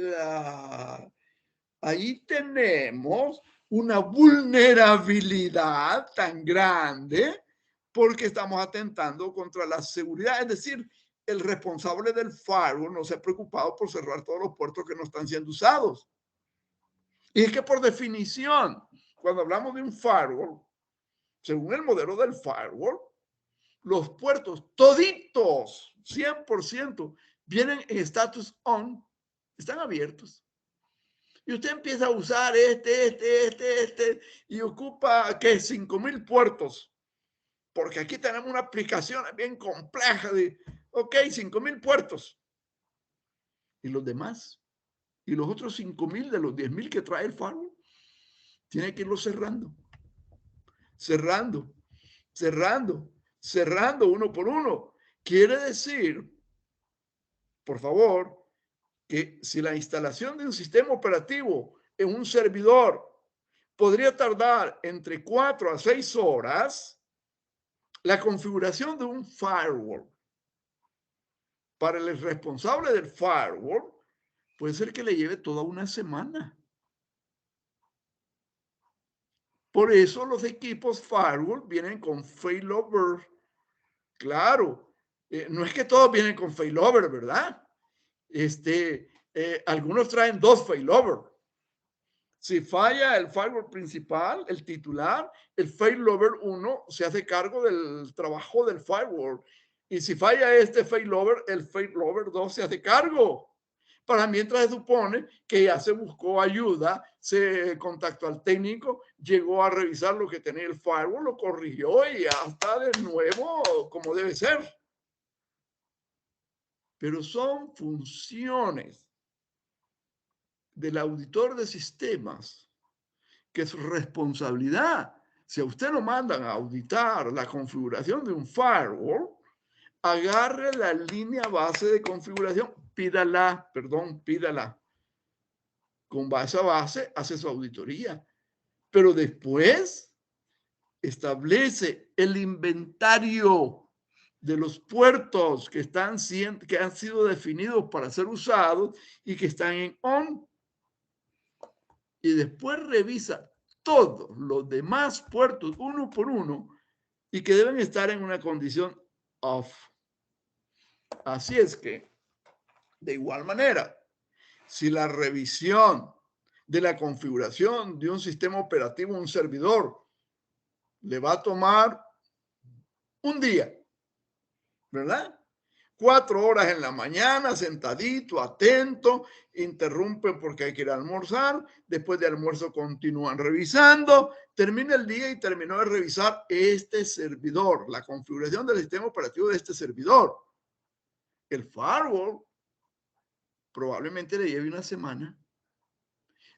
Ahí tenemos una vulnerabilidad tan grande porque estamos atentando contra la seguridad. Es decir, el responsable del firewall no se ha preocupado por cerrar todos los puertos que no están siendo usados. Y es que por definición, cuando hablamos de un firewall, según el modelo del firewall, los puertos toditos, 100%, vienen en status on, están abiertos. Y usted empieza a usar y ocupa, ¿qué? 5,000 puertos. Porque aquí tenemos una aplicación bien compleja de, ok, 5,000 puertos. ¿Y los demás? ¿Y los otros 5,000 de los 10,000 que trae el firewall? Tiene que irlo cerrando. Cerrando, cerrando, cerrando uno por uno. Quiere decir, por favor, que si la instalación de un sistema operativo en un servidor podría tardar entre 4 a 6 horas, la configuración de un firewall para el responsable del firewall, puede ser que le lleve toda una semana. Por eso los equipos firewall vienen con failover. Claro, no es que todos vienen con failover, ¿verdad? Algunos traen 2 failover. Si falla el firewall principal, el titular, el failover 1 se hace cargo del trabajo del firewall. Y si falla este failover, el failover 2 se hace cargo. Para mientras se supone que ya se buscó ayuda, se contactó al técnico, llegó a revisar lo que tenía el firewall, lo corrigió y ya está de nuevo como debe ser. Pero son funciones del auditor de sistemas que es responsabilidad. Si a usted lo mandan a auditar la configuración de un firewall, agarre la línea base de configuración, pídala. Con esa base hace su auditoría. Pero después establece el inventario de los puertos que han sido definidos para ser usados y que están en on. Y después revisa todos los demás puertos uno por uno y que deben estar en una condición off. Así es que, de igual manera, si la revisión de la configuración de un sistema operativo, un servidor, le va a tomar un día, ¿verdad? 4 horas en la mañana, sentadito, atento, interrumpen porque hay que ir a almorzar, después de almuerzo continúan revisando, termina el día y terminó de revisar este servidor, la configuración del sistema operativo de este servidor. El firewall probablemente le lleve una semana.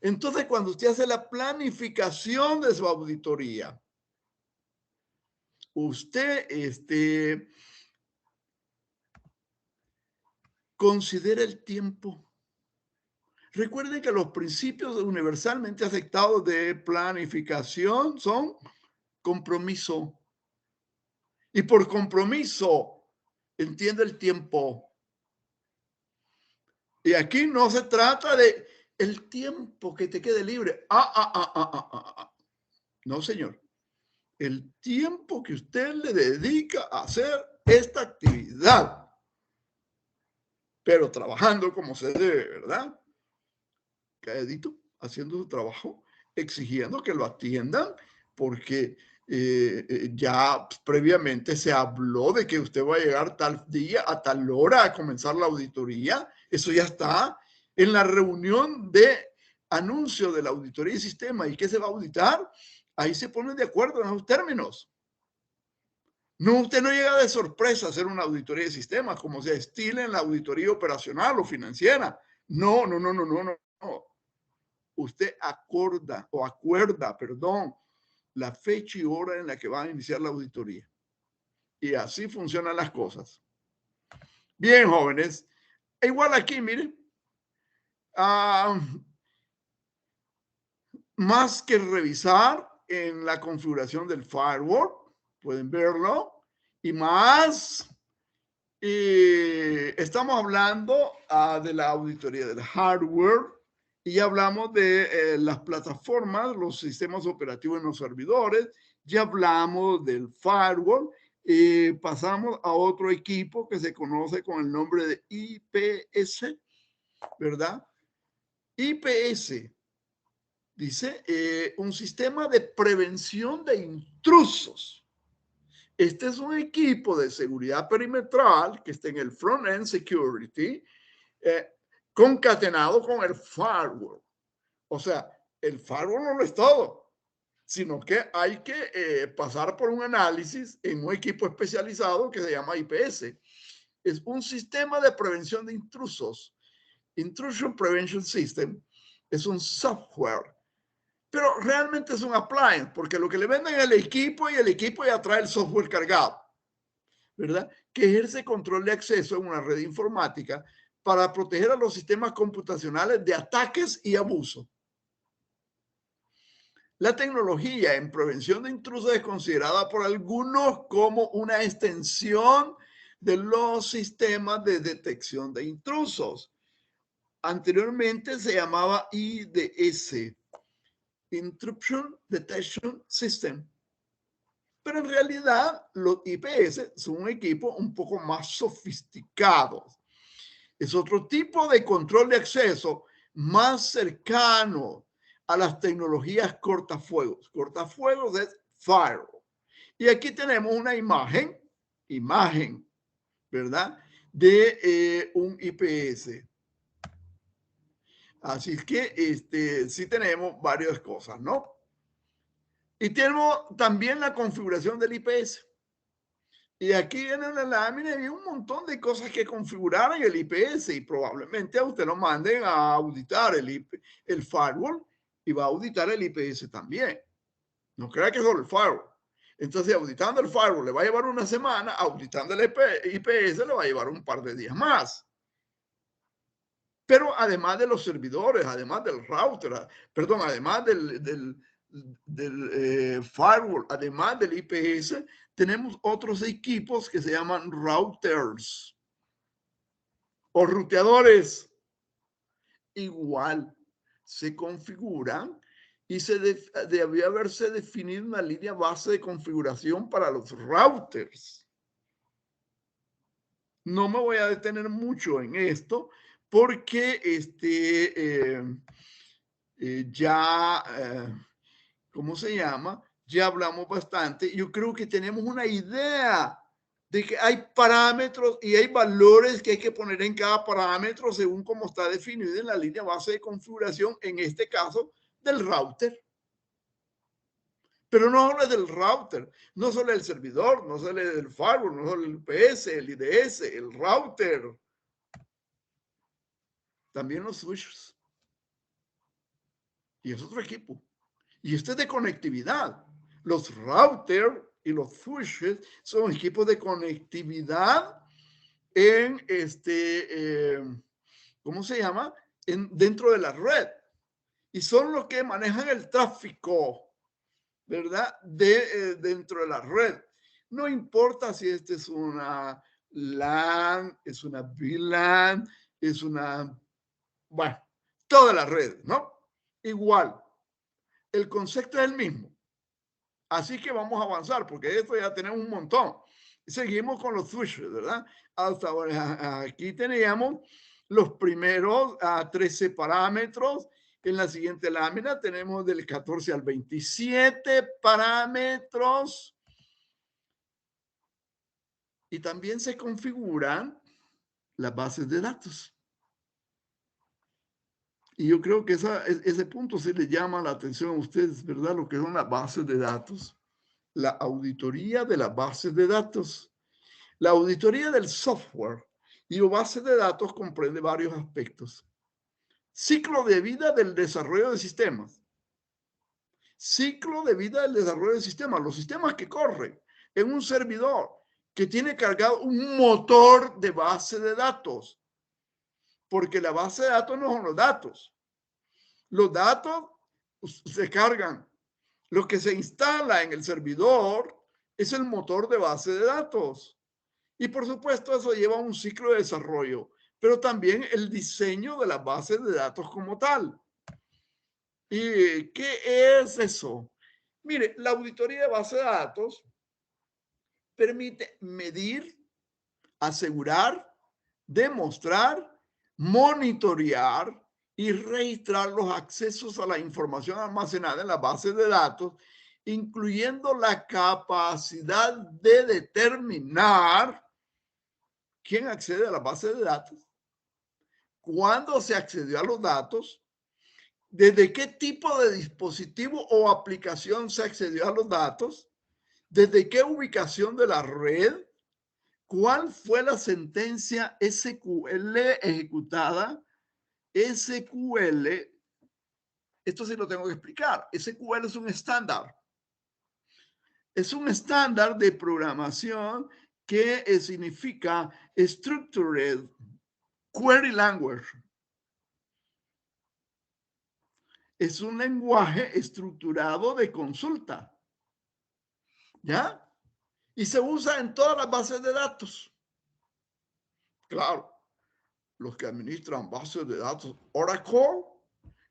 Entonces, cuando usted hace la planificación de su auditoría, usted considera el tiempo. Recuerden que los principios universalmente aceptados de planificación son compromiso. Y por compromiso, entiende el tiempo. Y aquí no se trata de el tiempo que te quede libre. No, señor. El tiempo que usted le dedica a hacer esta actividad. Pero trabajando como se debe, ¿verdad? Calladito, haciendo su trabajo, exigiendo que lo atiendan, porque ya previamente se habló de que usted va a llegar tal día, a tal hora, a comenzar la auditoría. Eso ya está en la reunión de anuncio de la auditoría y sistema. ¿Y qué se va a auditar? Ahí se ponen de acuerdo en esos términos. No, usted no llega de sorpresa a hacer una auditoría de sistemas como se estila en la auditoría operacional o financiera. No. Usted acuerda, la fecha y hora en la que va a iniciar la auditoría. Y así funcionan las cosas. Bien, jóvenes. Igual aquí, miren. Más que revisar en la configuración del firewall, pueden verlo. Y más, estamos hablando de la auditoría del hardware. Y ya hablamos de las plataformas, los sistemas operativos en los servidores, ya hablamos del firewall, pasamos a otro equipo que se conoce con el nombre de IPS, ¿verdad? IPS dice un sistema de prevención de intrusos. Este es un equipo de seguridad perimetral que está en el front-end security, concatenado con el firewall. O sea, el firewall no lo es todo, sino que hay que pasar por un análisis en un equipo especializado que se llama IPS. Es un sistema de prevención de intrusos. Intrusion Prevention System es un software, pero realmente es un appliance, porque lo que le venden es el equipo y el equipo ya trae el software cargado, ¿verdad? Que ejerce control de acceso en una red informática para proteger a los sistemas computacionales de ataques y abuso. La tecnología en prevención de intrusos es considerada por algunos como una extensión de los sistemas de detección de intrusos. Anteriormente se llamaba IDS, Intrusion Detection System. Pero en realidad los IPS son un equipo un poco más sofisticados. Es otro tipo de control de acceso más cercano a las tecnologías cortafuegos. Cortafuegos es firewall. Y aquí tenemos una imagen, ¿verdad? De un IPS. Así es que sí tenemos varias cosas, ¿no? Y tenemos también la configuración del IPS. Y aquí viene la lámina y hay un montón de cosas que configurar en el IPS y probablemente a usted lo manden a auditar el firewall y va a auditar el IPS también. No crea que es solo el firewall. Entonces, auditando el firewall le va a llevar una semana, auditando el IPS le va a llevar un par de días más. Pero además de los servidores, además del router, perdón, además del firewall, además del IPS, tenemos otros equipos que se llaman routers o ruteadores. Igual se configuran y debía haberse definido una línea base de configuración para los routers. No me voy a detener mucho en esto porque ¿cómo se llama? Ya hablamos bastante. Yo creo que tenemos una idea de que hay parámetros y hay valores que hay que poner en cada parámetro según cómo está definido en la línea base de configuración, en este caso del router. Pero no solo del router, no solo el servidor, no solo el firewall, no solo el UPS, el IDS, el router. También los switches. Y es otro equipo. Y este es de conectividad. Los routers y los switches son equipos de conectividad en ¿cómo se llama? Dentro de la red. Y son los que manejan el tráfico, ¿verdad? Dentro de la red. No importa si este es una LAN, es una VLAN, es una, bueno, toda la red, ¿no? Igual, el concepto es el mismo. Así que vamos a avanzar porque esto ya tenemos un montón. Seguimos con los switches, ¿verdad? Hasta ahora, aquí teníamos los primeros 13 parámetros. En la siguiente lámina tenemos del 14 al 27 parámetros. Y también se configuran las bases de datos. Y yo creo que ese punto se le llama la atención a ustedes, ¿verdad? Lo que son las bases de datos. La auditoría de las bases de datos. La auditoría del software y bases de datos comprende varios aspectos. Ciclo de vida del desarrollo de sistemas. Ciclo de vida del desarrollo de sistemas. Los sistemas que corren en un servidor que tiene cargado un motor de base de datos. Porque la base de datos no son los datos. Los datos se cargan. Lo que se instala en el servidor es el motor de base de datos. Y por supuesto eso lleva un ciclo de desarrollo, pero también el diseño de las bases de datos como tal. ¿Y qué es eso? Mire, la auditoría de base de datos permite medir, asegurar, demostrar, monitorear y registrar los accesos a la información almacenada en las bases de datos, incluyendo la capacidad de determinar quién accede a la base de datos, cuándo se accedió a los datos, desde qué tipo de dispositivo o aplicación se accedió a los datos, desde qué ubicación de la red, cuál fue la sentencia SQL ejecutada. SQL, esto sí lo tengo que explicar. SQL es un estándar. Es un estándar de programación que significa Structured Query Language. Es un lenguaje estructurado de consulta. ¿Ya? Y se usa en todas las bases de datos. Claro, los que administran bases de datos Oracle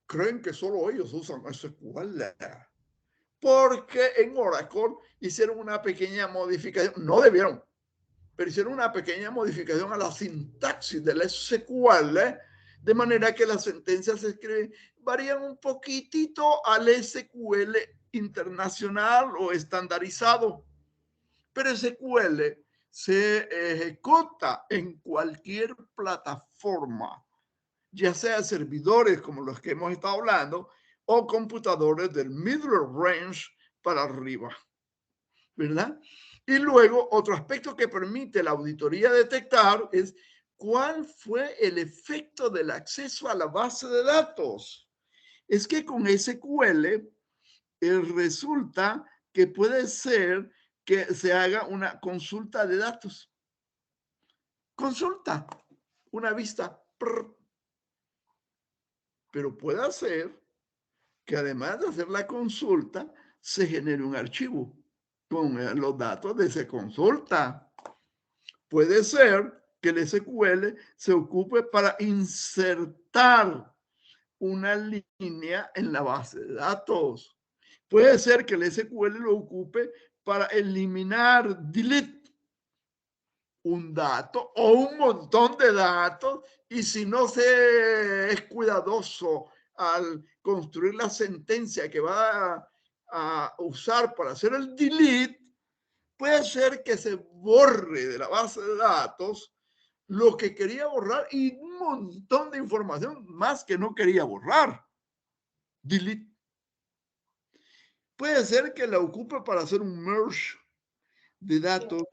creen que solo ellos usan SQL. Porque en Oracle hicieron una pequeña modificación, no debieron, pero hicieron una pequeña modificación a la sintaxis del SQL, de manera que las sentencias se escriben, varían un poquitito al SQL internacional o estandarizado, pero SQL se ejecuta en cualquier plataforma, ya sea servidores como los que hemos estado hablando o computadores del middle range para arriba, ¿verdad? Y luego, otro aspecto que permite la auditoría detectar es cuál fue el efecto del acceso a la base de datos. Es que con SQL resulta que puede ser que se haga una consulta de datos. Consulta, una vista. Pero puede hacer que además de hacer la consulta, se genere un archivo con los datos de esa consulta. Puede ser que el SQL se ocupe para insertar una línea en la base de datos. Puede ser que el SQL lo ocupe para eliminar, delete, un dato o un montón de datos, y si no se es cuidadoso al construir la sentencia que va a usar para hacer el delete, puede ser que se borre de la base de datos lo que quería borrar y un montón de información más que no quería borrar. Delete. Puede ser que la ocupe para hacer un merge de datos.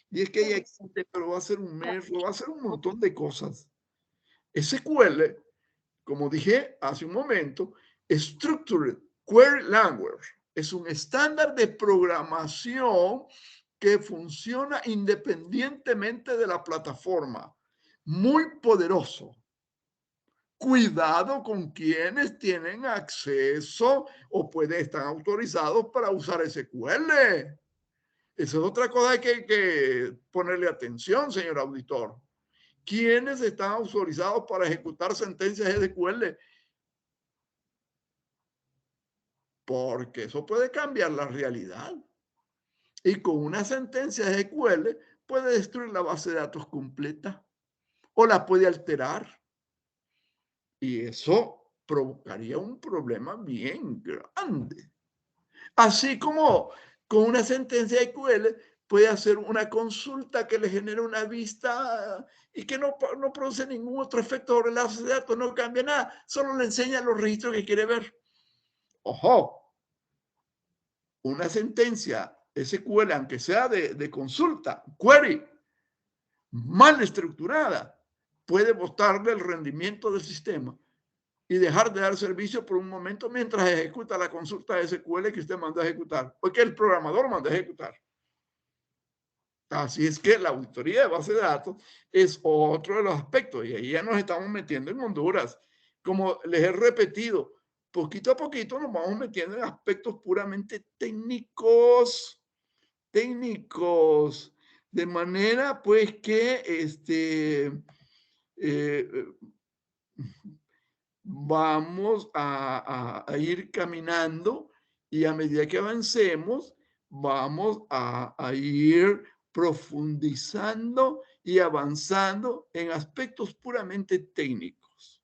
Y es que ella existe, pero va a ser un merge, va a hacer un montón de cosas. SQL, como dije hace un momento, Structured Query Language, es un estándar de programación que funciona independientemente de la plataforma. Muy poderoso. Cuidado con quienes tienen acceso o pueden estar autorizados para usar SQL. Esa es otra cosa que hay que ponerle atención, señor auditor. ¿Quiénes están autorizados para ejecutar sentencias SQL? Porque eso puede cambiar la realidad. Y con una sentencia SQL puede destruir la base de datos completa o la puede alterar. Y eso provocaría un problema bien grande. Así como con una sentencia SQL puede hacer una consulta que le genere una vista y que no produce ningún otro efecto sobre la base de datos, no cambia nada, solo le enseña los registros que quiere ver. Ojo, una sentencia SQL, aunque sea de consulta, query, mal estructurada, puede botarle el rendimiento del sistema y dejar de dar servicio por un momento mientras ejecuta la consulta SQL que usted mandó a ejecutar, o que el programador mandó a ejecutar. Así es que la auditoría de base de datos es otro de los aspectos, y ahí ya nos estamos metiendo en Honduras. Como les he repetido, poquito a poquito nos vamos metiendo en aspectos puramente técnicos, de manera pues que vamos a ir caminando, y a medida que avancemos, vamos a ir profundizando y avanzando en aspectos puramente técnicos.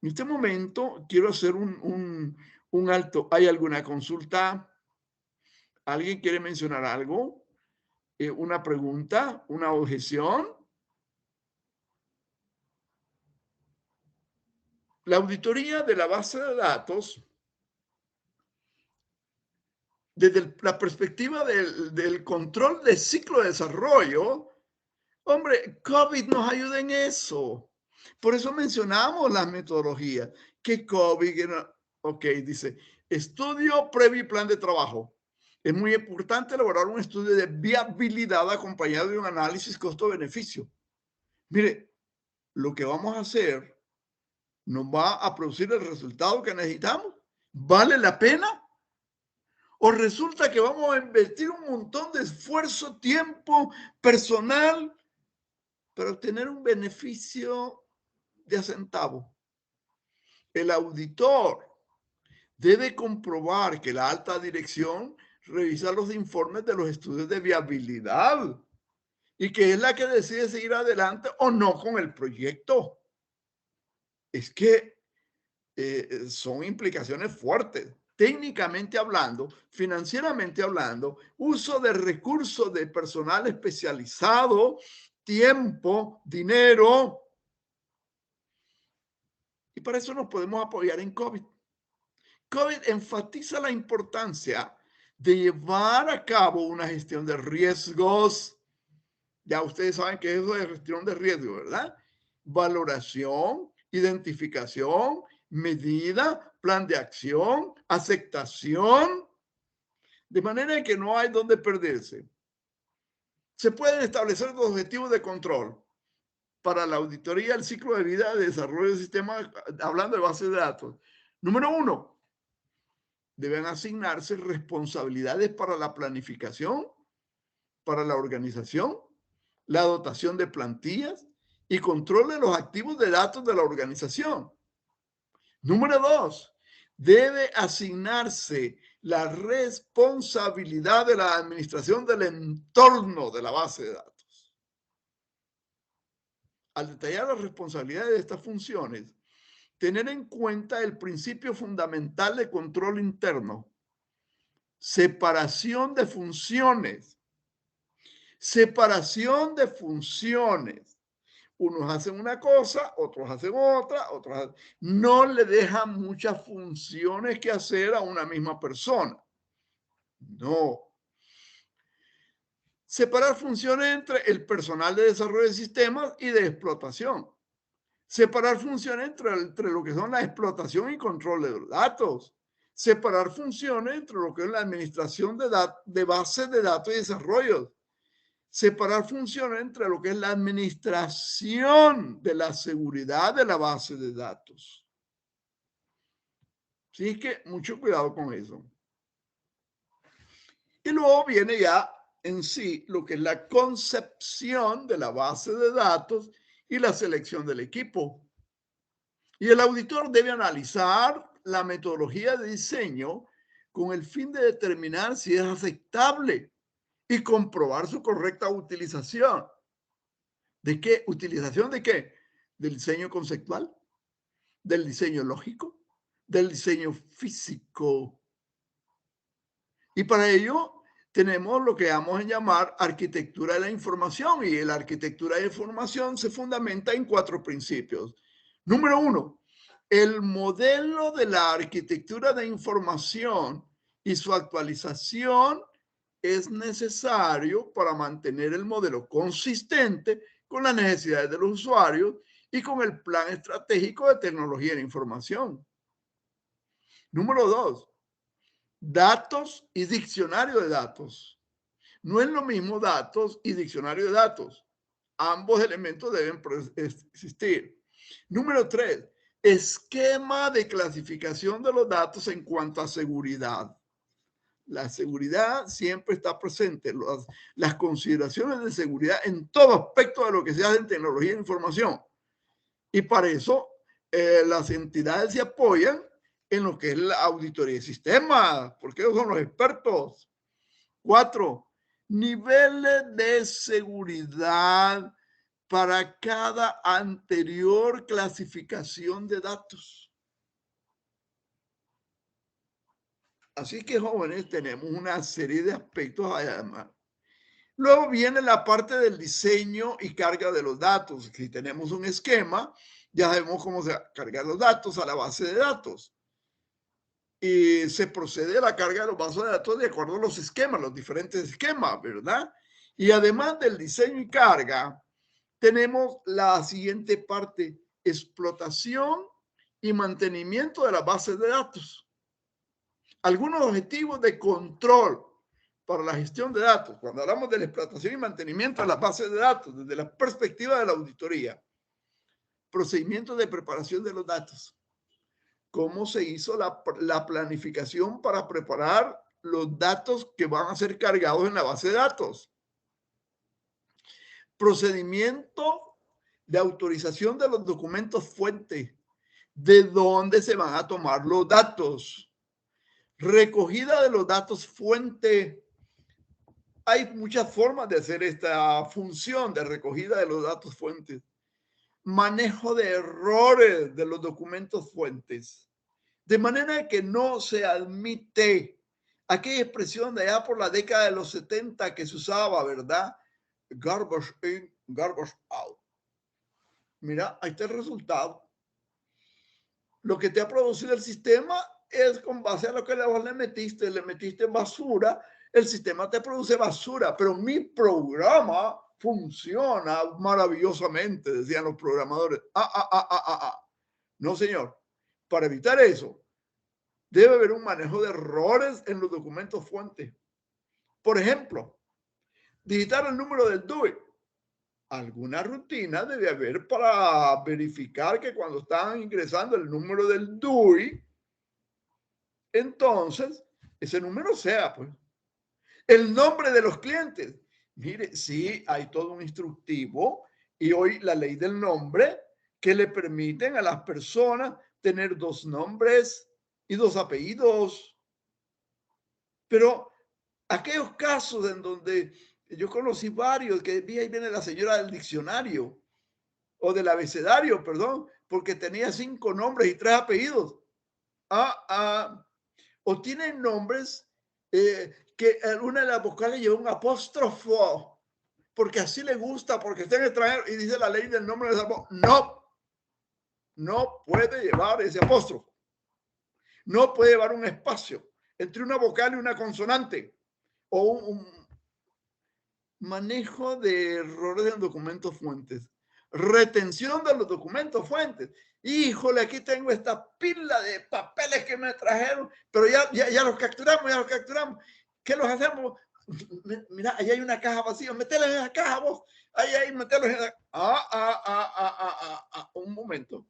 En este momento quiero hacer un alto. ¿Hay alguna consulta? ¿Alguien quiere mencionar algo? ¿Una pregunta? ¿Una objeción? La auditoría de la base de datos, desde la perspectiva del control del ciclo de desarrollo, hombre, COVID nos ayuda en eso. Por eso mencionamos las metodologías. Que COVID, ok, dice, estudio previo y plan de trabajo. Es muy importante elaborar un estudio de viabilidad acompañado de un análisis costo-beneficio. Mire, lo que vamos a hacer nos va a producir el resultado que necesitamos. ¿Vale la pena? ¿O resulta que vamos a invertir un montón de esfuerzo, tiempo, personal para obtener un beneficio de a centavo. El auditor debe comprobar que la alta dirección revisa los informes de los estudios de viabilidad y que es la que decide seguir adelante o no con el proyecto. Es que son implicaciones fuertes. Técnicamente hablando, financieramente hablando, uso de recursos de personal especializado, tiempo, dinero. Y para eso nos podemos apoyar en COVID. COVID enfatiza la importancia de llevar a cabo una gestión de riesgos. Ya ustedes saben que es eso de gestión de riesgos, ¿verdad? Valoración, identificación, medida, plan de acción, aceptación, de manera que no hay donde perderse. Se pueden establecer los objetivos de control para la auditoría del ciclo de vida de desarrollo del sistema, hablando de bases de datos. Número 1, deben asignarse responsabilidades para la planificación, para la organización, la dotación de plantillas y control de los activos de datos de la organización. Número 2, debe asignarse la responsabilidad de la administración del entorno de la base de datos. Al detallar las responsabilidades de estas funciones, tener en cuenta el principio fundamental de control interno, separación de funciones. Separación de funciones. Unos hacen una cosa, otros hacen otra, no le dejan muchas funciones que hacer a una misma persona. No. Separar funciones entre el personal de desarrollo de sistemas y de explotación. Separar funciones entre lo que son la explotación y control de los datos. Separar funciones entre lo que es la administración de bases de datos y desarrollo. Separar funciones entre lo que es la administración de la seguridad de la base de datos. Así que mucho cuidado con eso. Y luego viene ya en sí lo que es la concepción de la base de datos y la selección del equipo. Y el auditor debe analizar la metodología de diseño con el fin de determinar si es aceptable y comprobar su correcta utilización. ¿De qué? ¿Utilización de qué? Del diseño conceptual, del diseño lógico, del diseño físico. Y para ello tenemos lo que vamos a llamar arquitectura de la información. Y la arquitectura de la información se fundamenta en 4 principios. Número 1, el modelo de la arquitectura de información y su actualización es necesario para mantener el modelo consistente con las necesidades de los usuarios y con el plan estratégico de tecnología de información. Número 2, datos y diccionario de datos. No es lo mismo datos y diccionario de datos. Ambos elementos deben existir. Número 3, esquema de clasificación de los datos en cuanto a seguridad. La seguridad siempre está presente, las consideraciones de seguridad en todo aspecto de lo que se hace en tecnología de información. Y para eso las entidades se apoyan en lo que es la auditoría de sistemas, porque ellos son los expertos. 4, niveles de seguridad para cada anterior clasificación de datos. Así que, jóvenes, tenemos una serie de aspectos además. Luego viene la parte del diseño y carga de los datos. Si tenemos un esquema, ya sabemos cómo se cargan los datos a la base de datos. Y se procede a la carga de los bases de datos de acuerdo a los esquemas, los diferentes esquemas, ¿verdad? Y además del diseño y carga, tenemos la siguiente parte, explotación y mantenimiento de las bases de datos. Algunos objetivos de control para la gestión de datos, cuando hablamos de la explotación y mantenimiento de las bases de datos, desde la perspectiva de la auditoría, procedimientos de preparación de los datos, cómo se hizo la planificación para preparar los datos que van a ser cargados en la base de datos, Procedimiento de autorización de los documentos fuente. ¿De dónde se van a tomar los datos? Recogida de los datos fuente. Hay muchas formas de hacer esta función de recogida de los datos fuentes. Manejo de errores de los documentos fuentes. De manera que no se admite aquella expresión de allá por la década de los 70 que se usaba, ¿verdad? Garbage in, garbage out. Mira, ahí está el resultado. Lo que te ha producido el sistema es con base a lo que le metiste basura, el sistema te produce basura, pero mi programa funciona maravillosamente, decían los programadores. No, señor. Para evitar eso, debe haber un manejo de errores en los documentos fuentes. Por ejemplo, digitar el número del DUI. Alguna rutina debe haber para verificar que cuando están ingresando el número del DUI, entonces ese número sea, pues, el nombre de los clientes. Mire, sí, hay todo un instructivo y hoy la ley del nombre que le permiten a las personas tener 2 nombres y 2 apellidos. Pero aquellos casos en donde yo conocí varios, que vi ahí viene la señora del diccionario o del abecedario, perdón, porque tenía 5 nombres y 3 apellidos. O tienen nombres que una de las vocales lleva un apóstrofo, porque así le gusta, porque está en extranjero y dice la ley del nombre de esa voz. No puede llevar ese apóstrofo. No puede llevar un espacio entre una vocal y una consonante o un manejo de errores en documentos fuentes. Retención de los documentos fuentes. Híjole, aquí tengo esta pila de papeles que me trajeron, pero ya los capturamos. ¿Qué los hacemos? Mira, ahí hay una caja vacía, métela en la caja vos. Ahí, métela en la... Un momento.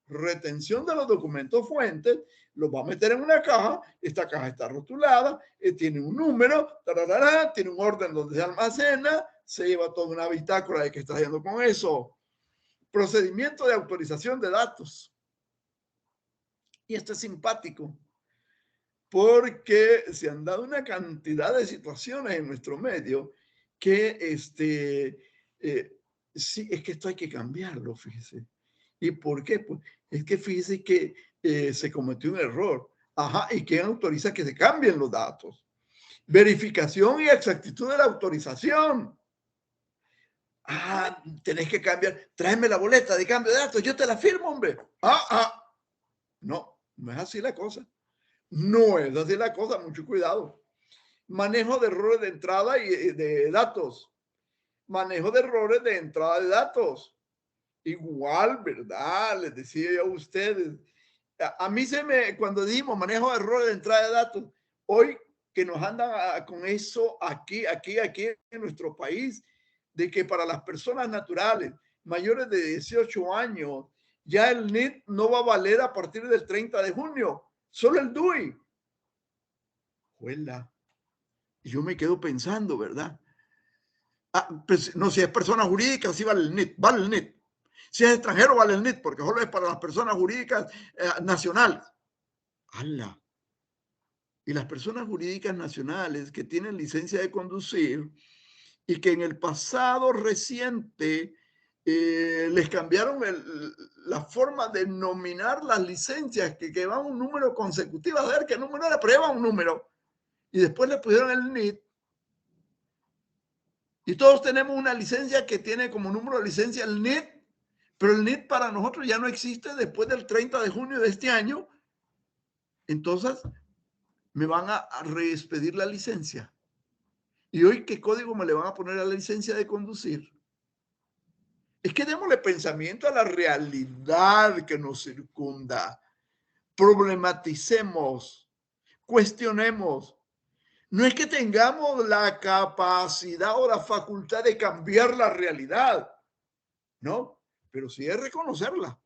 Retención de los documentos fuentes, los va a meter en una caja, esta caja está rotulada, tiene un número, tiene un orden donde se almacena, se lleva toda una bitácora de qué está haciendo con eso. Procedimiento de autorización de datos. Y esto es simpático, porque se han dado una cantidad de situaciones en nuestro medio que sí, es que esto hay que cambiarlo, fíjese. ¿Y por qué? Pues es que fíjese que se cometió un error. ¿Y quién autoriza que se cambien los datos? Verificación y exactitud de la autorización. Tenés que cambiar. Tráeme la boleta de cambio de datos, yo te la firmo, hombre. No es así la cosa. No es así la cosa, mucho cuidado. Manejo de errores de entrada y de datos. Manejo de errores de entrada de datos. Igual, ¿verdad? Les decía yo a ustedes. A mí cuando dijimos manejo de errores de entrada de datos, hoy que nos andan con eso aquí en nuestro país, de que para las personas naturales mayores de 18 años, ya el NIT no va a valer a partir del 30 de junio, solo el DUI. Juela. Y yo me quedo pensando, ¿verdad? Pues, no, si es persona jurídica, sí vale el NIT. Si es extranjero, vale el NIT, porque solo es para las personas jurídicas nacionales. ¡Hala! Y las personas jurídicas nacionales que tienen licencia de conducir y que en el pasado reciente les cambiaron la forma de nominar las licencias, que van un número consecutivo, a ver qué número era, pero lleva un número. Y después le pusieron el NIT. Y todos tenemos una licencia que tiene como número de licencia el NIT, pero el NIT para nosotros ya no existe después del 30 de junio de este año. Entonces, me van a reexpedir la licencia. ¿Y hoy qué código me le van a poner a la licencia de conducir? Es que démosle pensamiento a la realidad que nos circunda. Problematicemos, cuestionemos. No es que tengamos la capacidad o la facultad de cambiar la realidad, ¿no? Pero sí es reconocerla,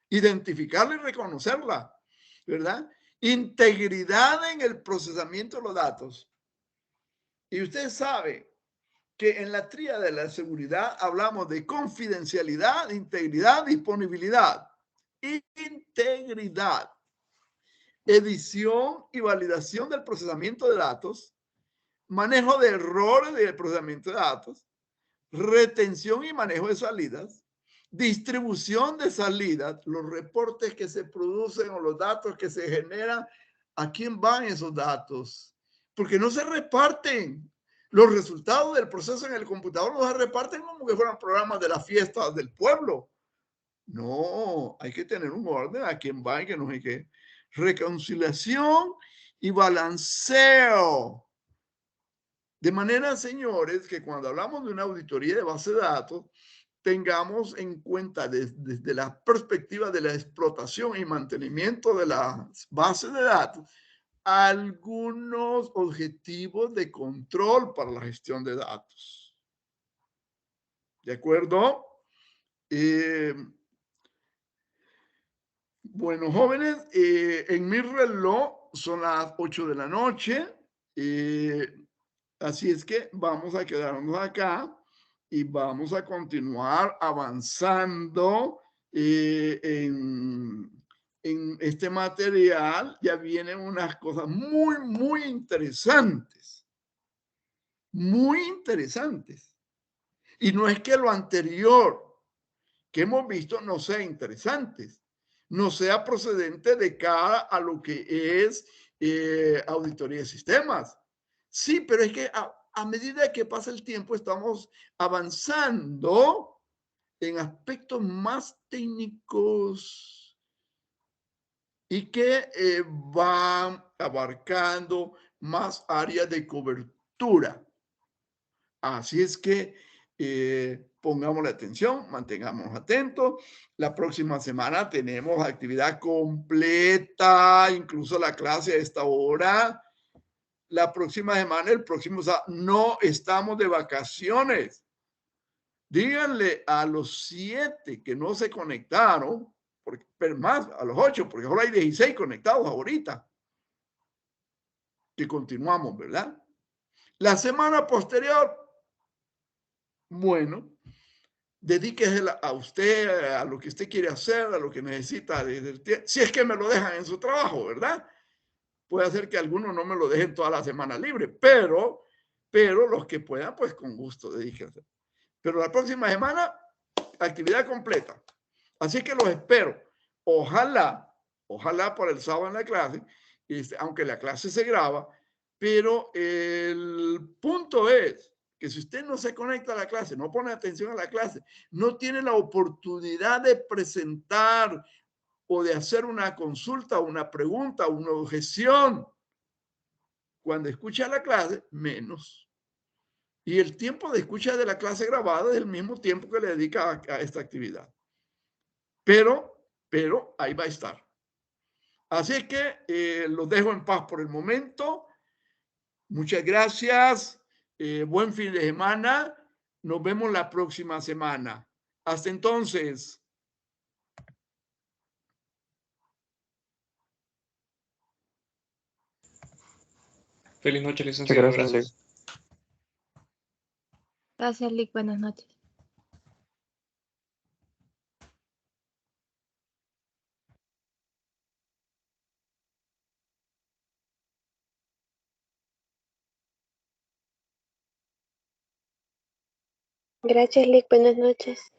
identificarla y reconocerla, ¿verdad? Integridad en el procesamiento de los datos. Y usted sabe que en la tríada de la seguridad hablamos de confidencialidad, integridad, disponibilidad. Integridad, edición y validación del procesamiento de datos, manejo de errores del procesamiento de datos, retención y manejo de salidas, distribución de salidas, los reportes que se producen o los datos que se generan, ¿a quién van esos datos? Porque no se reparten. Los resultados del proceso en el computador no se reparten como que fueran programas de las fiestas del pueblo. No, hay que tener un orden a quién va y que no sé qué. Reconciliación y balanceo. De manera, señores, que cuando hablamos de una auditoría de base de datos, tengamos en cuenta desde la perspectiva de la explotación y mantenimiento de las bases de datos algunos objetivos de control para la gestión de datos. ¿De acuerdo? Bueno, jóvenes, en mi reloj son las 8 de la noche. Así es que vamos a quedarnos acá y vamos a continuar avanzando en este material. Ya vienen unas cosas muy, muy interesantes. Muy interesantes. Y no es que lo anterior que hemos visto no sea interesante, no sea procedente de cara a lo que es auditoría de sistemas. Sí, pero es que a medida que pasa el tiempo estamos avanzando en aspectos más técnicos y que van abarcando más áreas de cobertura. Así es que pongamos la atención, mantengamos atentos. La próxima semana tenemos actividad completa, incluso la clase a esta hora. La próxima semana, el próximo sábado, no estamos de vacaciones. Díganle a los 7 que no se conectaron, porque, pero más a los 8, porque ahora hay 16 conectados ahorita, que continuamos, ¿verdad? La semana posterior, bueno, dedíquese a usted, a lo que usted quiere hacer, a lo que necesita, si es que me lo dejan en su trabajo, ¿verdad? Puede ser que algunos no me lo dejen toda la semana libre, pero los que puedan, pues con gusto, dedíquense. Pero la próxima semana, actividad completa. Así que los espero. Ojalá para el sábado en la clase, aunque la clase se graba, pero el punto es que si usted no se conecta a la clase, no pone atención a la clase, no tiene la oportunidad de presentar o de hacer una consulta, una pregunta, una objeción, cuando escucha la clase, menos. Y el tiempo de escucha de la clase grabada es el mismo tiempo que le dedica a esta actividad. Pero ahí va a estar. Así que los dejo en paz por el momento. Muchas gracias. Buen fin de semana. Nos vemos la próxima semana. Hasta entonces. Feliz noche, Muchas licenciado. gracias, Lick. Gracias. Gracias, Lick. Buenas noches. Gracias, Lick. Buenas noches.